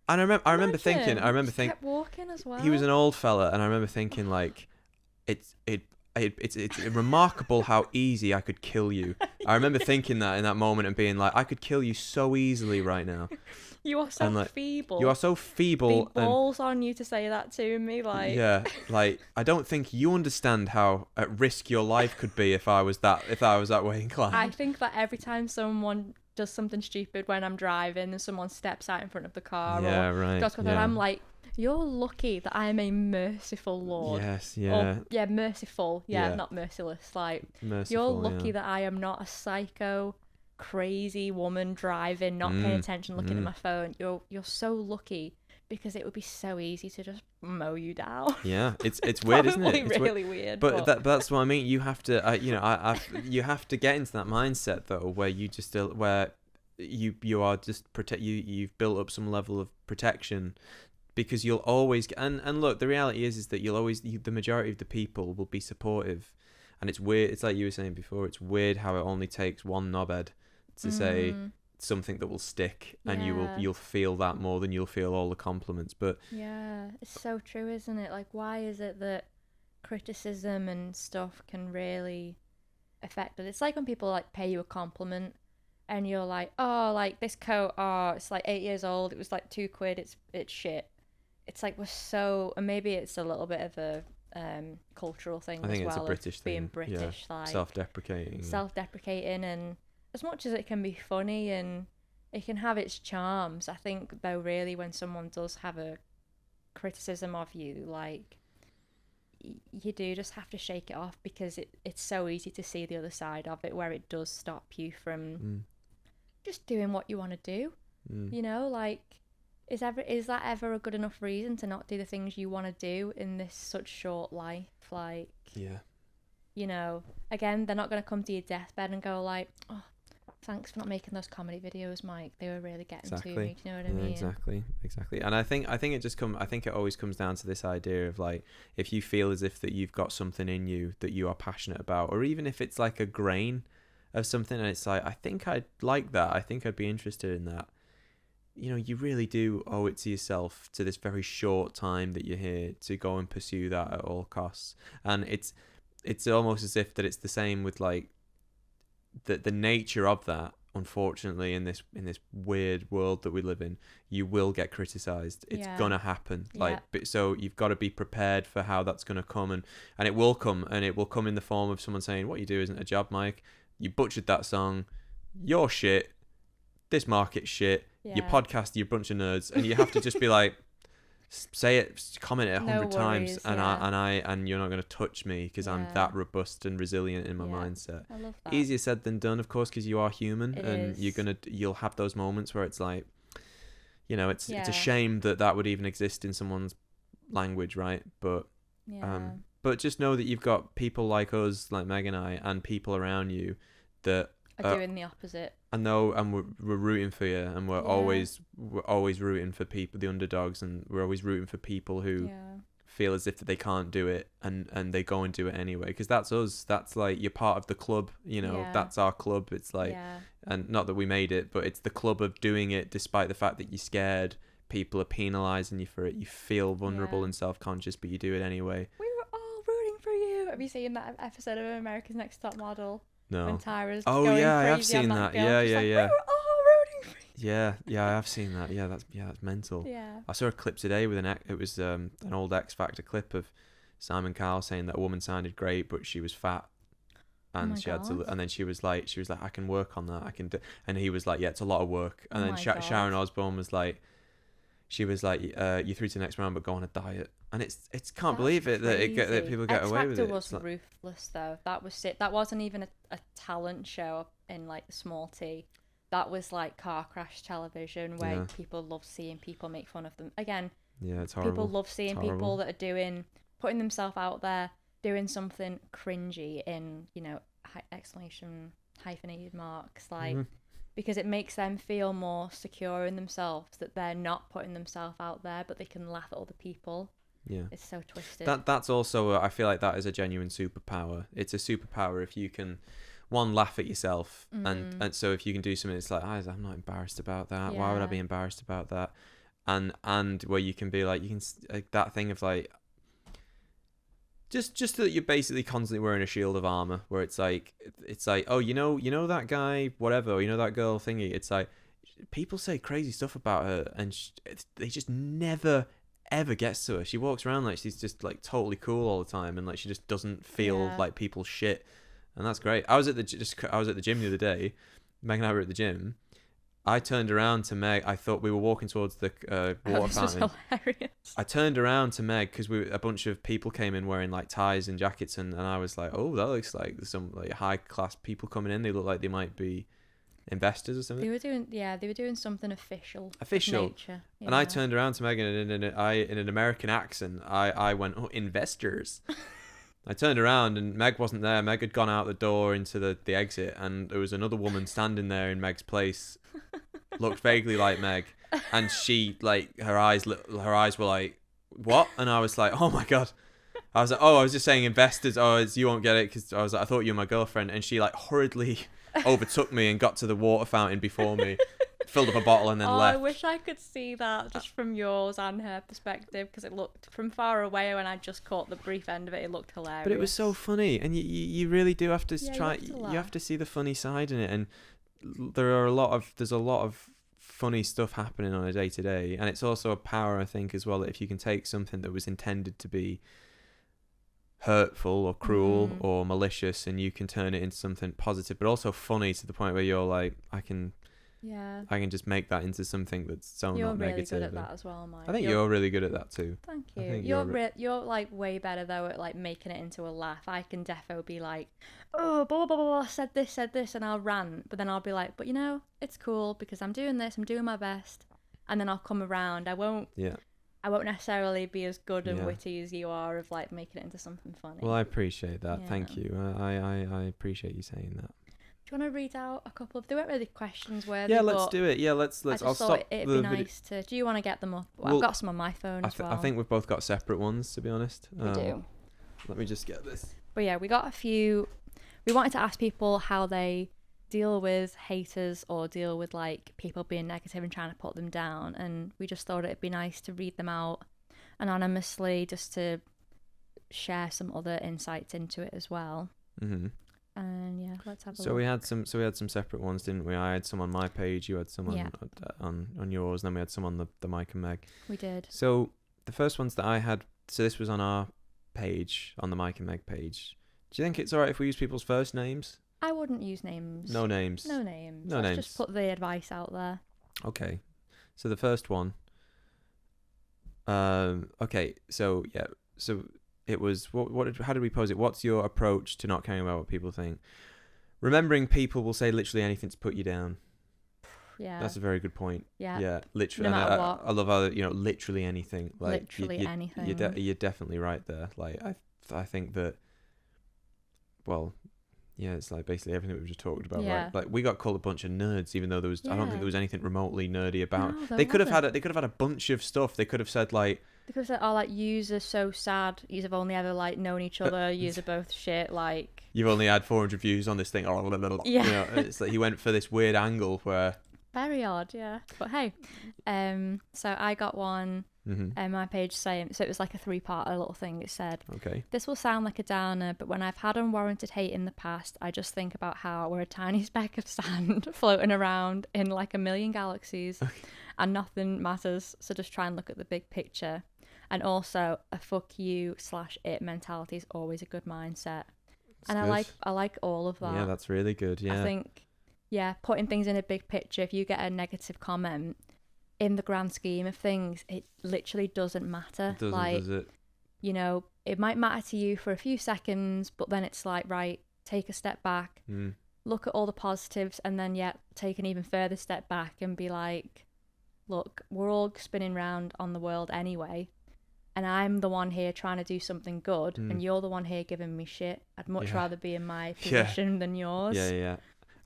and I remember thinking, kept walking as well. He was an old fella, and I remember thinking like, it's remarkable how easy I could kill you. I remember thinking that in that moment and being like, I could kill you so easily right now. You are so feeble. You are so feeble. The balls on you to say that to me, like. Yeah, like I don't think you understand how at risk your life could be if I was that way inclined. I think that every time someone does something stupid when I'm driving and someone steps out in front of the car, I'm like, you're lucky that I am a merciful Lord. Yes, yeah. Or, merciful. Yeah, not merciless. Like, merciful, you're lucky that I am not a psycho, crazy woman driving, not paying attention, looking at my phone. You're so lucky because it would be so easy to just mow you down. Yeah, it's weird, isn't it? It's really weird. But that's what I mean. You have to, you have to get into that mindset though, where you just where you are just you've built up some level of protection. Because you'll always and look, the reality is that the majority of the people will be supportive, and it's weird. It's like you were saying before. It's weird how it only takes one knobhead to say something that will stick, and you'll feel that more than you'll feel all the compliments. But yeah, it's so true, isn't it? Like, why is it that criticism and stuff can really affect it? It's like when people like pay you a compliment, and you're like, oh, like this coat, it's like 8 years old. It was like £2. It's shit. It's like and maybe it's a little bit of a cultural thing as well. I think it's a British thing. Being British, like self-deprecating, and as much as it can be funny and it can have its charms, I think though really when someone does have a criticism of you, like you do just have to shake it off because it's so easy to see the other side of it where it does stop you from just doing what you want to do. You know, like. Is that ever a good enough reason to not do the things you want to do in this such short life? Like, yeah, you know, again, they're not going to come to your deathbed and go like, oh, thanks for not making those comedy videos, Mike. They were really getting to me. Do you know what I mean? Exactly. And I think it always comes down to this idea of like, if you feel as if that you've got something in you that you are passionate about, or even if it's like a grain of something, and it's like, I think I'd like that. I think I'd be interested in that. You know, you really do owe it to yourself, to this very short time that you're here, to go and pursue that at all costs. And it's almost as if that it's the same with like the nature of that. Unfortunately, in this weird world that we live in, you will get criticized. It's gonna happen. So you've got to be prepared for how that's gonna come, and it will come, and it will come in the form of someone saying, "What you do isn't a job, Mike. You butchered that song. You're shit. This market's shit. Your podcast, you're a bunch of nerds," and you have to just be like, say it, comment it 100 times, and yeah. and you're not going to touch me because I'm Yeah. that robust and resilient in my Yeah. mindset. I love that. Easier said than done, of course, because you are human, It and is. you'll have those moments where it's like, you know, it's Yeah. a shame that would even exist in someone's language, right? Yeah. But just know that you've got people like us, like Meg and I, and people around you that Are doing the opposite. I know, and we're rooting for you, and Yeah. we're always rooting for people, the underdogs, and we're always rooting for people who Yeah. feel as if they can't do it, and they go and do it anyway, because that's us. That's like, you're part of the club, you know. Yeah. That's our club. It's like, Yeah. and not that we made it, but it's the club of doing it despite the fact that you're scared. People are penalizing you for it. You feel vulnerable Yeah. and self-conscious, but you do it anyway. We were all rooting for you. Have you seen that episode of America's Next Top Model? No. When Tyra's Oh going yeah, I have crazy on seen that that. girl. Yeah, She's yeah, like, yeah. we were all rooting for you. Yeah, I have seen that. Yeah, that's mental. Yeah. I saw a clip today with it was an old X Factor clip of Simon Cowell saying that a woman sounded great, but she was fat, and my she had to, God. and then she was like, I can work on that. I can do, and he was like, yeah, it's a lot of work. And Oh then my God. Sharon Osbourne was like, you're through to the next round, but go on a diet. And it's can't believe it that that people get away with it. X Factor was ruthless though. That was it. That wasn't even a talent show in like the small T. That was like car crash television where people love seeing people make fun of them. Again, yeah, it's horrible. People love seeing people that are putting themselves out there, doing something cringy in, you know, exclamation hyphenated marks, like, because it makes them feel more secure in themselves that they're not putting themselves out there, but they can laugh at other people. Yeah, it's so twisted. That's also I feel like that is a genuine superpower. It's a superpower if you can, one, laugh at yourself, and so if you can do something, it's like, I'm not embarrassed about that. Why would I be embarrassed about that? And where you can be like, you can that thing of like, just that you're basically constantly wearing a shield of armor, where it's like, oh, you know that guy, whatever, or you know that girl thingy. It's like, people say crazy stuff about her, and they just never ever gets to her. She walks around like she's just like totally cool all the time, and like she just doesn't feel like people's shit, and that's great. I was at the gym the other day. Meg and I were at the gym. I turned around to Meg. I thought we were walking towards the water fountain. Was hilarious. I turned around to Meg because a bunch of people came in wearing like ties and jackets, and I was like, oh, that looks like there's some like high class people coming in. They look like they might be investors or something. They were doing something official. Nature. Yeah. And I turned around to Meg and in an American accent, I went, oh, investors. I turned around and Meg wasn't there. Meg had gone out the door into the exit, and there was another woman standing there in Meg's place, looked vaguely like Meg, and she, like, her eyes were like, what? And I was like, oh my God. I was like, oh, I was just saying investors. Oh, you won't get it because I was like, I thought you were my girlfriend. And she like hurriedly overtook me and got to the water fountain before me, filled up a bottle and then left. I wish I could see that just from yours and her perspective, because it looked from far away when I just caught the brief end of it. It looked hilarious. But it was so funny, and you really do have to try. You have to see the funny side in it, and there's a lot of funny stuff happening on a day to day, and it's also a power, I think, as well, that if you can take something that was intended to be hurtful or cruel or malicious, and you can turn it into something positive but also funny to the point where you're like, I can just make that into something that's so not negative. You're really good at that as well, Mike. I think you're really good at that too. Thank you. You're like way better though at like making it into a laugh. I can defo be like, oh, blah blah blah blah, said this, and I'll rant, but then I'll be like, but you know, it's cool because I'm doing this, I'm doing my best, and then I'll come around. I won't necessarily be as good and witty as you are of like making it into something funny. Well, I appreciate that. Yeah. Thank you. I appreciate you saying that. Do you want to read out a couple of... They weren't really questions worthy. Yeah, let's do it. Yeah, let's. I'll stop. It'd be nice to... Do you want to get them up? Well, I've got some on my phone as well. I think we've both got separate ones, to be honest. We do. Let me just get this. But yeah, we got a few... We wanted to ask people how they deal with haters or deal with like people being negative and trying to put them down, and we just thought it'd be nice to read them out anonymously just to share some other insights into it as well. Mm-hmm. And yeah, let's have a look. So we had some separate ones, didn't we? I had some on my page, you had some on yours, and then we had some on the Mike and Meg. We did. So the first ones that I had, so this was on our page, on the Mike and Meg page. Do you think it's alright if we use people's first names? I wouldn't use names. No names. Let's just put the advice out there. Okay. So the first one, Okay. So yeah. So it was how did we pose it? What's your approach to not caring about what people think? Remembering people will say literally anything to put you down. Yeah. That's a very good point. Yeah. Yeah, literally. No matter what. I love how, literally anything. Like Literally anything. You're definitely right there. Like I think that. Well, yeah, it's like basically everything we've just talked about. Yeah. Right? Like we got called a bunch of nerds, even though there was. I don't think there was anything remotely nerdy about. No, They could have had a bunch of stuff. They could have said like. They could have said, "Oh, like yous are so sad. Yous have only ever like known each other. Yous are both shit." Like you've only had 400 views on this thing. Yeah. It's like he went for this weird angle where. Very odd, yeah. But hey, so I got one on my page saying, so it was like a 3-part little thing. It said, okay, this will sound like a downer, but when I've had unwarranted hate in the past, I just think about how we're a tiny speck of sand floating around in like a million galaxies and nothing matters. So just try and look at the big picture. And also a fuck you /it mentality is always a good mindset. And I like all of that. Yeah, that's really good. Yeah. I think, putting things in a big picture, if you get a negative comment, in the grand scheme of things, it literally doesn't matter. It doesn't, like, does it? It might matter to you for a few seconds, but then it's like, right, take a step back, look at all the positives, and then, take an even further step back and be like, look, we're all spinning round on the world anyway, and I'm the one here trying to do something good, and you're the one here giving me shit. I'd much rather be in my position than yours. Yeah.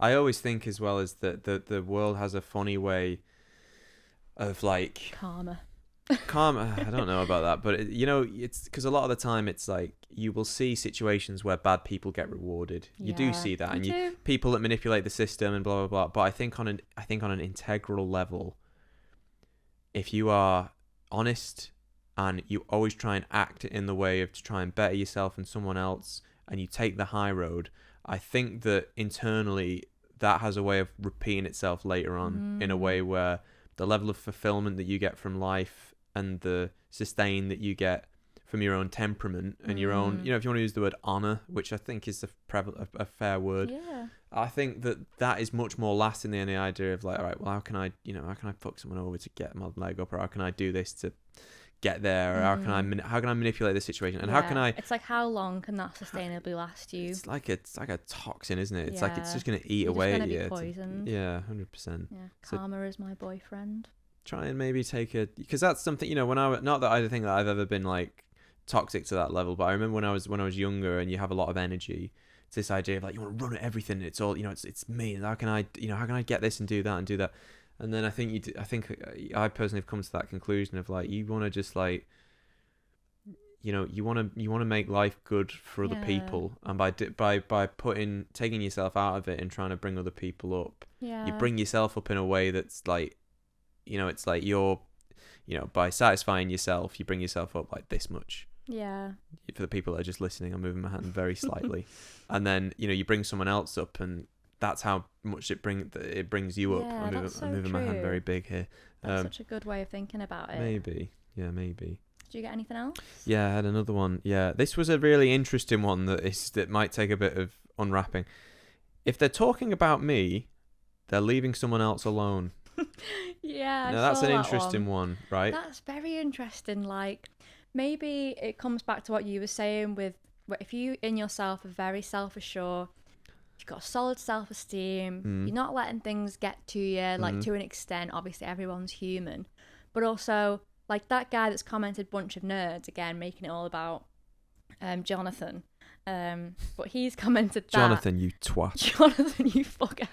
I always think as well as that the world has a funny way of like karma. I don't know about that, but it's because a lot of the time it's like you will see situations where bad people get rewarded. You do see that, and people that manipulate the system and blah blah blah. But I think on an integral level, if you are honest and you always try and act in the way of to try and better yourself and someone else, and you take the high road, I think that internally that has a way of repeating itself later on in a way where the level of fulfillment that you get from life and the sustain that you get from your own temperament and your own, if you want to use the word honor, which I think is a fair word. Yeah. I think that is much more lasting than the idea of like, all right, well, how can I fuck someone over to get my leg up, or how can I do this to get there, or how can I manipulate this situation, and how can I? It's like, how long can that sustainably last you? It's like a toxin, isn't it? It's like it's just gonna eat away at you. Poisoned. Yeah, 100%. Yeah, karma is my boyfriend. Try and maybe take because that's something not that I think that I've ever been like toxic to that level, but I remember when I was younger and you have a lot of energy. It's this idea of like you want to run at everything. It's all it's me. And how can I get this and do that and do that? And then I think I personally have come to that conclusion of like you want to just like you want to make life good for other people, and by taking yourself out of it and trying to bring other people up, you bring yourself up in a way that's like it's like you're by satisfying yourself you bring yourself up like this much. Yeah. For the people that are just listening, I'm moving my hand very slightly, and then you bring someone else up and that's how much it brings you up. I'm moving my hand very big here. That's such a good way of thinking about it. Maybe. Did you get anything else? Yeah, I had another one. Yeah, this was a really interesting one that might take a bit of unwrapping. If they're talking about me, they're leaving someone else alone. Yeah, now that's an interesting one, right? That's very interesting. Like, maybe it comes back to what you were saying with if you in yourself are very self-assured, you've got solid self-esteem, you're not letting things get to you, like to an extent. Obviously everyone's human, but also like that guy that's commented bunch of nerds, again making it all about Jonathan, but he's commented that Jonathan, you twat. Jonathan, you fucker.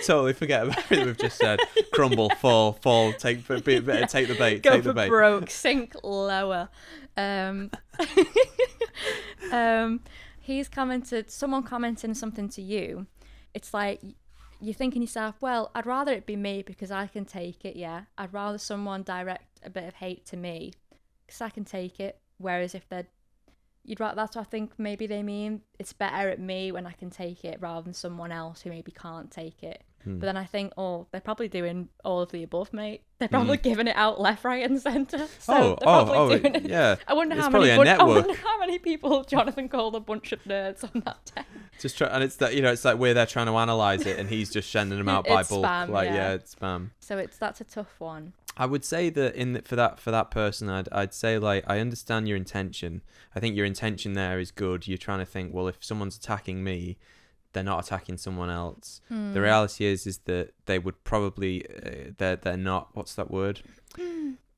Totally forget about everything we've just said. Crumble, fall, take the bait, go take for the bait. Broke, sink lower. He's commented, someone commenting something to you, it's like you're thinking yourself, well, I'd rather it be me because I can take it. I'd rather someone direct a bit of hate to me because I can take it, whereas if that's what I think maybe they mean, it's better at me when I can take it rather than someone else who maybe can't take it. But then I think, they're probably doing all of the above, mate. They're probably giving it out left, right, and centre. So they're probably doing it. Yeah. I wonder it's how probably many. a network. I wonder how many people Jonathan called a bunch of nerds on that day. And it's that it's like we're there trying to analyze it, and he's just sending them out by bulk. Spam, it's spam. So that's a tough one. I would say that for that person, I'd say, like, I understand your intention. I think your intention there is good. You're trying to think, well, if someone's attacking me, they're not attacking someone else. The reality is that they would probably they're not, what's that word?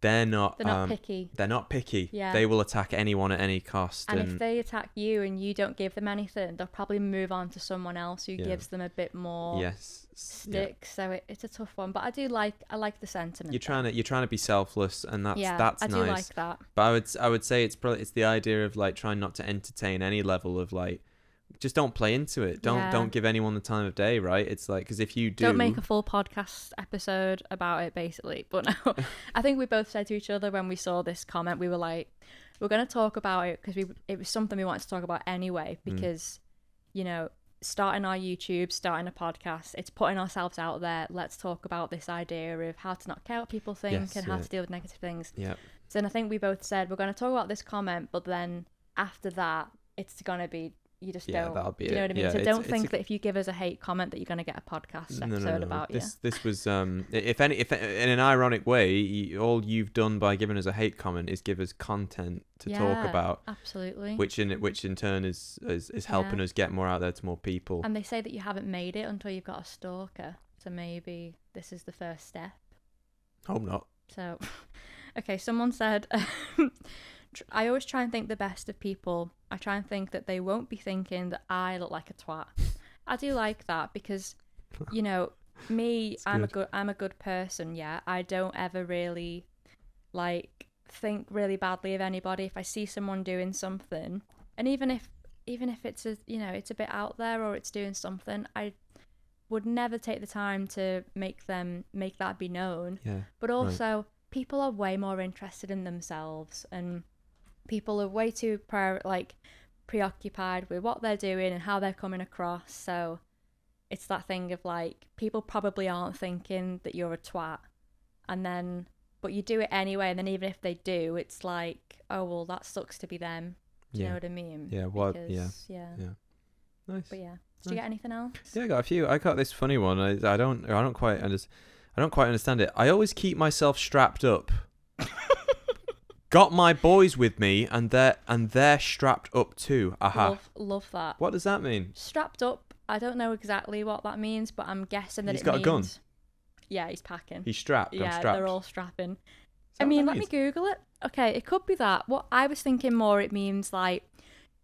They're not picky. They're not picky. Yeah. They will attack anyone at any cost. And if they attack you and you don't give them anything, they'll probably move on to someone else who gives them a bit more stick. So it's a tough one. But I like the sentiment. You're trying to be selfless, and that's I nice. do like that. But I would say it's the idea of, like, trying not to entertain any level of, like, just don't play into it. Don't give anyone the time of day, right? It's like, because if you don't make a full podcast episode about it, basically. But no, I think we both said to each other when we saw this comment, we were like, we're going to talk about it because it was something we wanted to talk about anyway, because you know, starting our YouTube, starting a podcast, it's putting ourselves out there. Let's talk about this idea of how to not care what people think and how to deal with negative things. Yeah. So then I think we both said we're going to talk about this comment, but then after that, it's going to be, you just don't. That'll be you know it. what I mean? So don't think that if you give us a hate comment that you're going to get a podcast episode about you. This was if in an ironic way, all you've done by giving us a hate comment is give us content to talk about. Absolutely. Which in turn is helping us get more out there to more people. And they say that you haven't made it until you've got a stalker. So maybe this is the first step. Hope not. So, okay, someone said, I always try and think the best of people. I try and think that they won't be thinking that I look like a twat. I do like that because, you know, me, I'm a good person. Yeah, I don't ever really like think really badly of anybody. If I see someone doing something, and even if it's it's a bit out there or it's doing something, I would never take the time to make that be known. Yeah. But also, people are way more interested in themselves, and people are way too preoccupied with what they're doing and how they're coming across. So it's that thing of, like, people probably aren't thinking that you're a twat, but you do it anyway, and then even if they do, it's like, oh well, that sucks to be them. Do you know what I mean? Yeah. Well, because, yeah. Nice. But yeah. Did you get anything else? Yeah, I got a few. I got this funny one. I don't quite understand it. I always keep myself strapped up. Got my boys with me, and they're strapped up too. Aha. Love that. What does that mean? Strapped up. I don't know exactly what that means, but I'm guessing that he's got a gun. Yeah, he's packing. He's strapped. Yeah, I'm strapped. they're all strapping. I mean, let me Google it. Okay, it could be that. What I was thinking more, it means like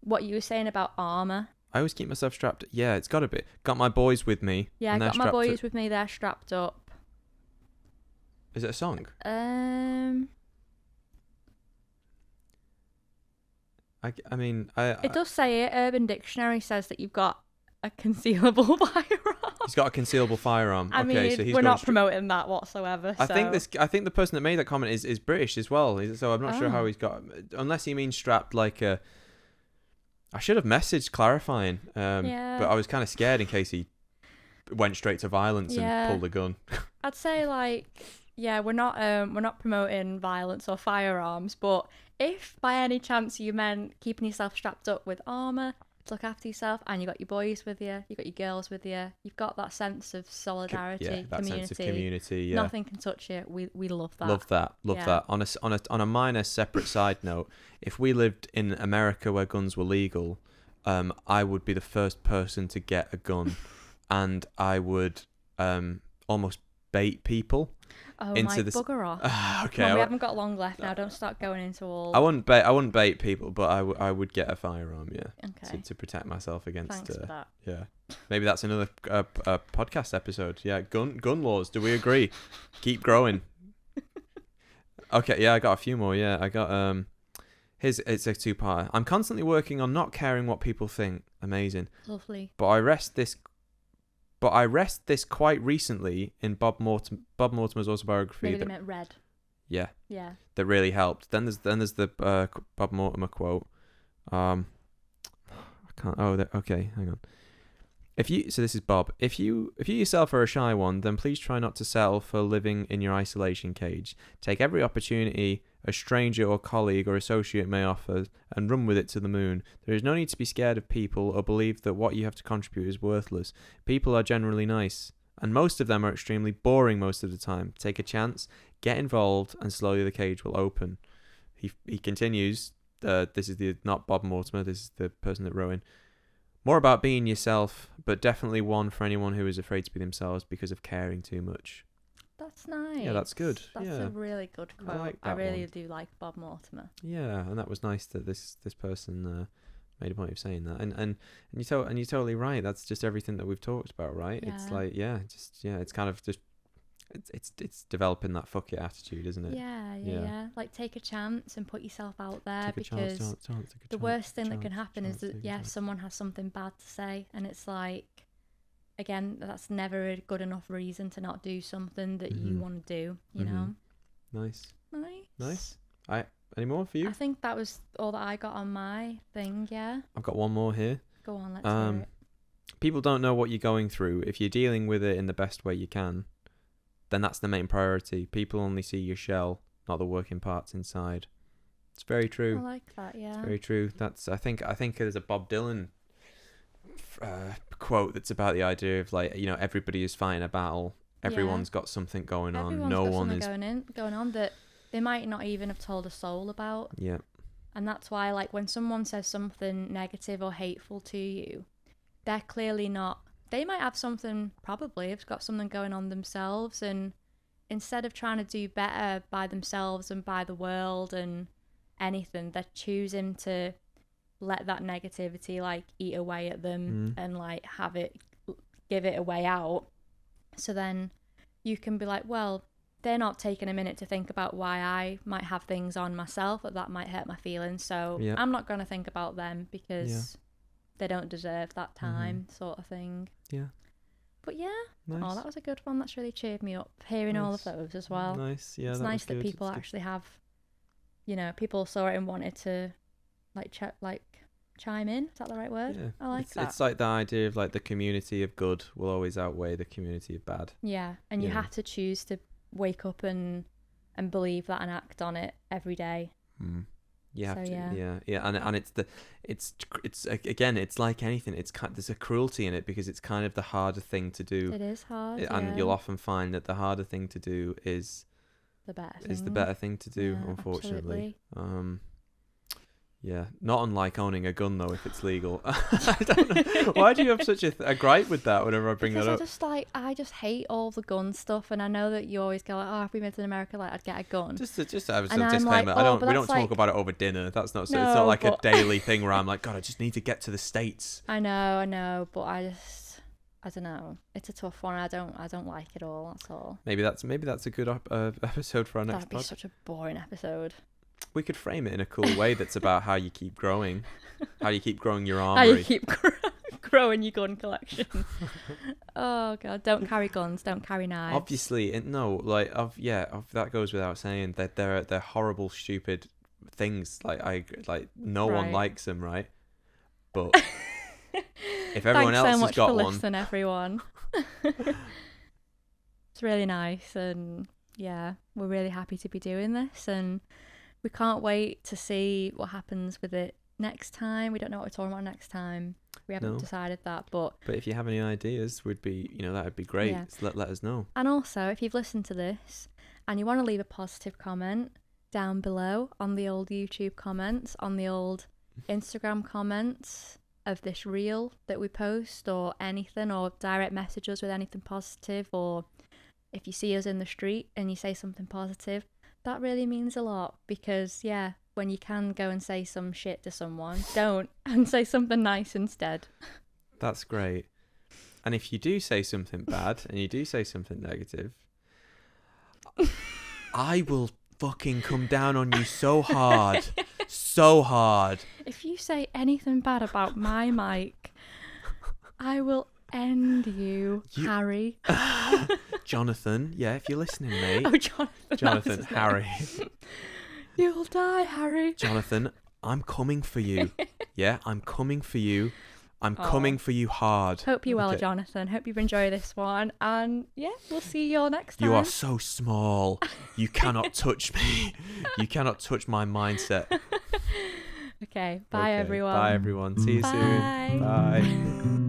what you were saying about armor. I always keep myself strapped. Yeah, it's got to be. Got my boys with me. Yeah, I got my boys with me. They're strapped up. Is it a song? I mean, it does say it. Urban Dictionary says that you've got a concealable firearm. He's got a concealable firearm. I mean, so he's we're not promoting that whatsoever. I think the person that made that comment is British as well. So I'm not sure how he's got, unless he means strapped like a. I should have messaged clarifying, but I was kind of scared in case he went straight to violence and pulled a gun. I'd say we're not promoting violence or firearms, but if by any chance you meant keeping yourself strapped up with armor to look after yourself, and you got your boys with you, you got your girls with you, you've got that sense of solidarity, that community. sense of community. Yeah. Nothing can touch you. We love that. Love that. On a minor separate side note, if we lived in America where guns were legal, I would be the first person to get a gun, and I would almost bait people. Oh, into this. Bugger off. Okay. We haven't got long left now. Don't start going into all. I wouldn't bait people, but I would get a firearm. Yeah. Okay. To protect myself against. Thanks for that. Yeah. Maybe that's another podcast episode. Yeah. Gun laws. Do we agree? Keep growing. Okay. Yeah. I got a few more. Yeah. I got it's a two-parter. I'm constantly working on not caring what people think. Amazing. Lovely. But I rest this quite recently in Bob Mortimer's autobiography. Maybe they meant Red. Yeah. Yeah. That really helped. Then there's the Bob Mortimer quote. I can't. Okay. Hang on. So this is Bob. If you yourself are a shy one, then please try not to settle for living in your isolation cage. Take every opportunity a stranger or colleague or associate may offer and run with it to the moon. There is no need to be scared of people or believe that what you have to contribute is worthless. People are generally nice. and most of them are extremely boring most of the time. Take a chance, get involved, and slowly the cage will open. He continues, this is not Bob Mortimer, this is the person that wrote in. More about being yourself, but definitely one for anyone who is afraid to be themselves because of caring too much. That's nice. Yeah, that's good. That's a really good quote. I really do like Bob Mortimer. Yeah, and that was nice that this person made a point of saying that. And you're totally right. That's just everything that we've talked about, right? Yeah. It's like, it's kind of just it's developing that fuck it attitude, isn't it? Yeah. Like, take a chance and put yourself out there, take a because chance, the worst thing that can happen is that someone has something bad to say, and it's like, again, that's never a good enough reason to not do something that you want to do, you know? Nice. Any more for you? I think that was all that I got on my thing, yeah. I've got one more here. Go on, let's hear it. People don't know what you're going through. If you're dealing with it in the best way you can, then that's the main priority. People only see your shell, not the working parts inside. It's very true. I like that, yeah. It's very true. That's I think there's a Bob Dylan quote that's about the idea of, like, you know, everybody is fighting a battle. Everyone's got something going on. Everyone's got something going on that they might not even have told a soul about. Yeah. And that's why, like, when someone says something negative or hateful to you, they're clearly not. They might have something, probably have got something going on themselves, and instead of trying to do better by themselves and by the world and anything, they're choosing to let that negativity, like, eat away at them and, like, give it a way out. So then you can be like, well, they're not taking a minute to think about why I might have things on myself that might hurt my feelings, so I'm not going to think about them because they don't deserve that time, sort of thing. Yeah. But yeah, nice. That was a good one. That's really cheered me up, hearing all of those as well. Nice, yeah. It's nice that people actually have, you know, people saw it and wanted to, like, chime in. Is that the right word? Yeah. I like that. It's like the idea of, like, the community of good will always outweigh the community of bad. Yeah, and you have to choose to wake up and believe that and act on it every day. You have to, and it's again, it's like anything. There's a cruelty in it because it's kind of the harder thing to do. It is hard, and you'll often find that the harder thing to do is the better thing. Is the better thing to do, unfortunately. Absolutely. Yeah, not unlike owning a gun, though, if it's legal. I don't know. Why do you have such a gripe with that whenever I bring that up? I just hate all the gun stuff, and I know that you always go like, oh, if we lived in America, like, I'd get a gun. Just have a disclaimer. Like, we don't talk about it over dinner. That's not. No, it's not like a daily thing where I'm like, God, I just need to get to the States. I know, but I don't know. It's a tough one. I don't like it all. That's all. Maybe that's a good episode for our next. That'd be such a boring episode. We could frame it in a cool way that's about how you keep growing, how you keep growing your armory. How you keep growing your gun collection. Oh God! Don't carry guns. Don't carry knives. Obviously, that goes without saying that they're horrible, stupid things. No one likes them, right? But if everyone else has got one, thanks so much for listening, everyone. It's really nice, and yeah, we're really happy to be doing this, and we can't wait to see what happens with it next time. We don't know what we're talking about next time. We haven't decided that, but if you have any ideas, that'd be great. Yeah. Let us know. And also, if you've listened to this and you want to leave a positive comment down below on the old YouTube comments, on the old Instagram comments of this reel that we post, or anything, or direct message us with anything positive, or if you see us in the street and you say something positive, that really means a lot, because when you can go and say some shit to someone, don't, and say something nice instead. That's great. And if you do say something bad and you do say something negative, I will fucking come down on you so hard. So hard. If you say anything bad about my mic, I will end you, Harry. Jonathan, if you're listening, mate. Oh, Jonathan, Harry. You'll die, Harry. Jonathan, I'm coming for you. Yeah, I'm coming for you. I'm coming for you hard. Hope you're well, Jonathan. Hope you've enjoyed this one. And we'll see you all next time. You are so small. You cannot touch me. You cannot touch my mindset. Okay, bye everyone. Bye everyone. See you soon. Bye.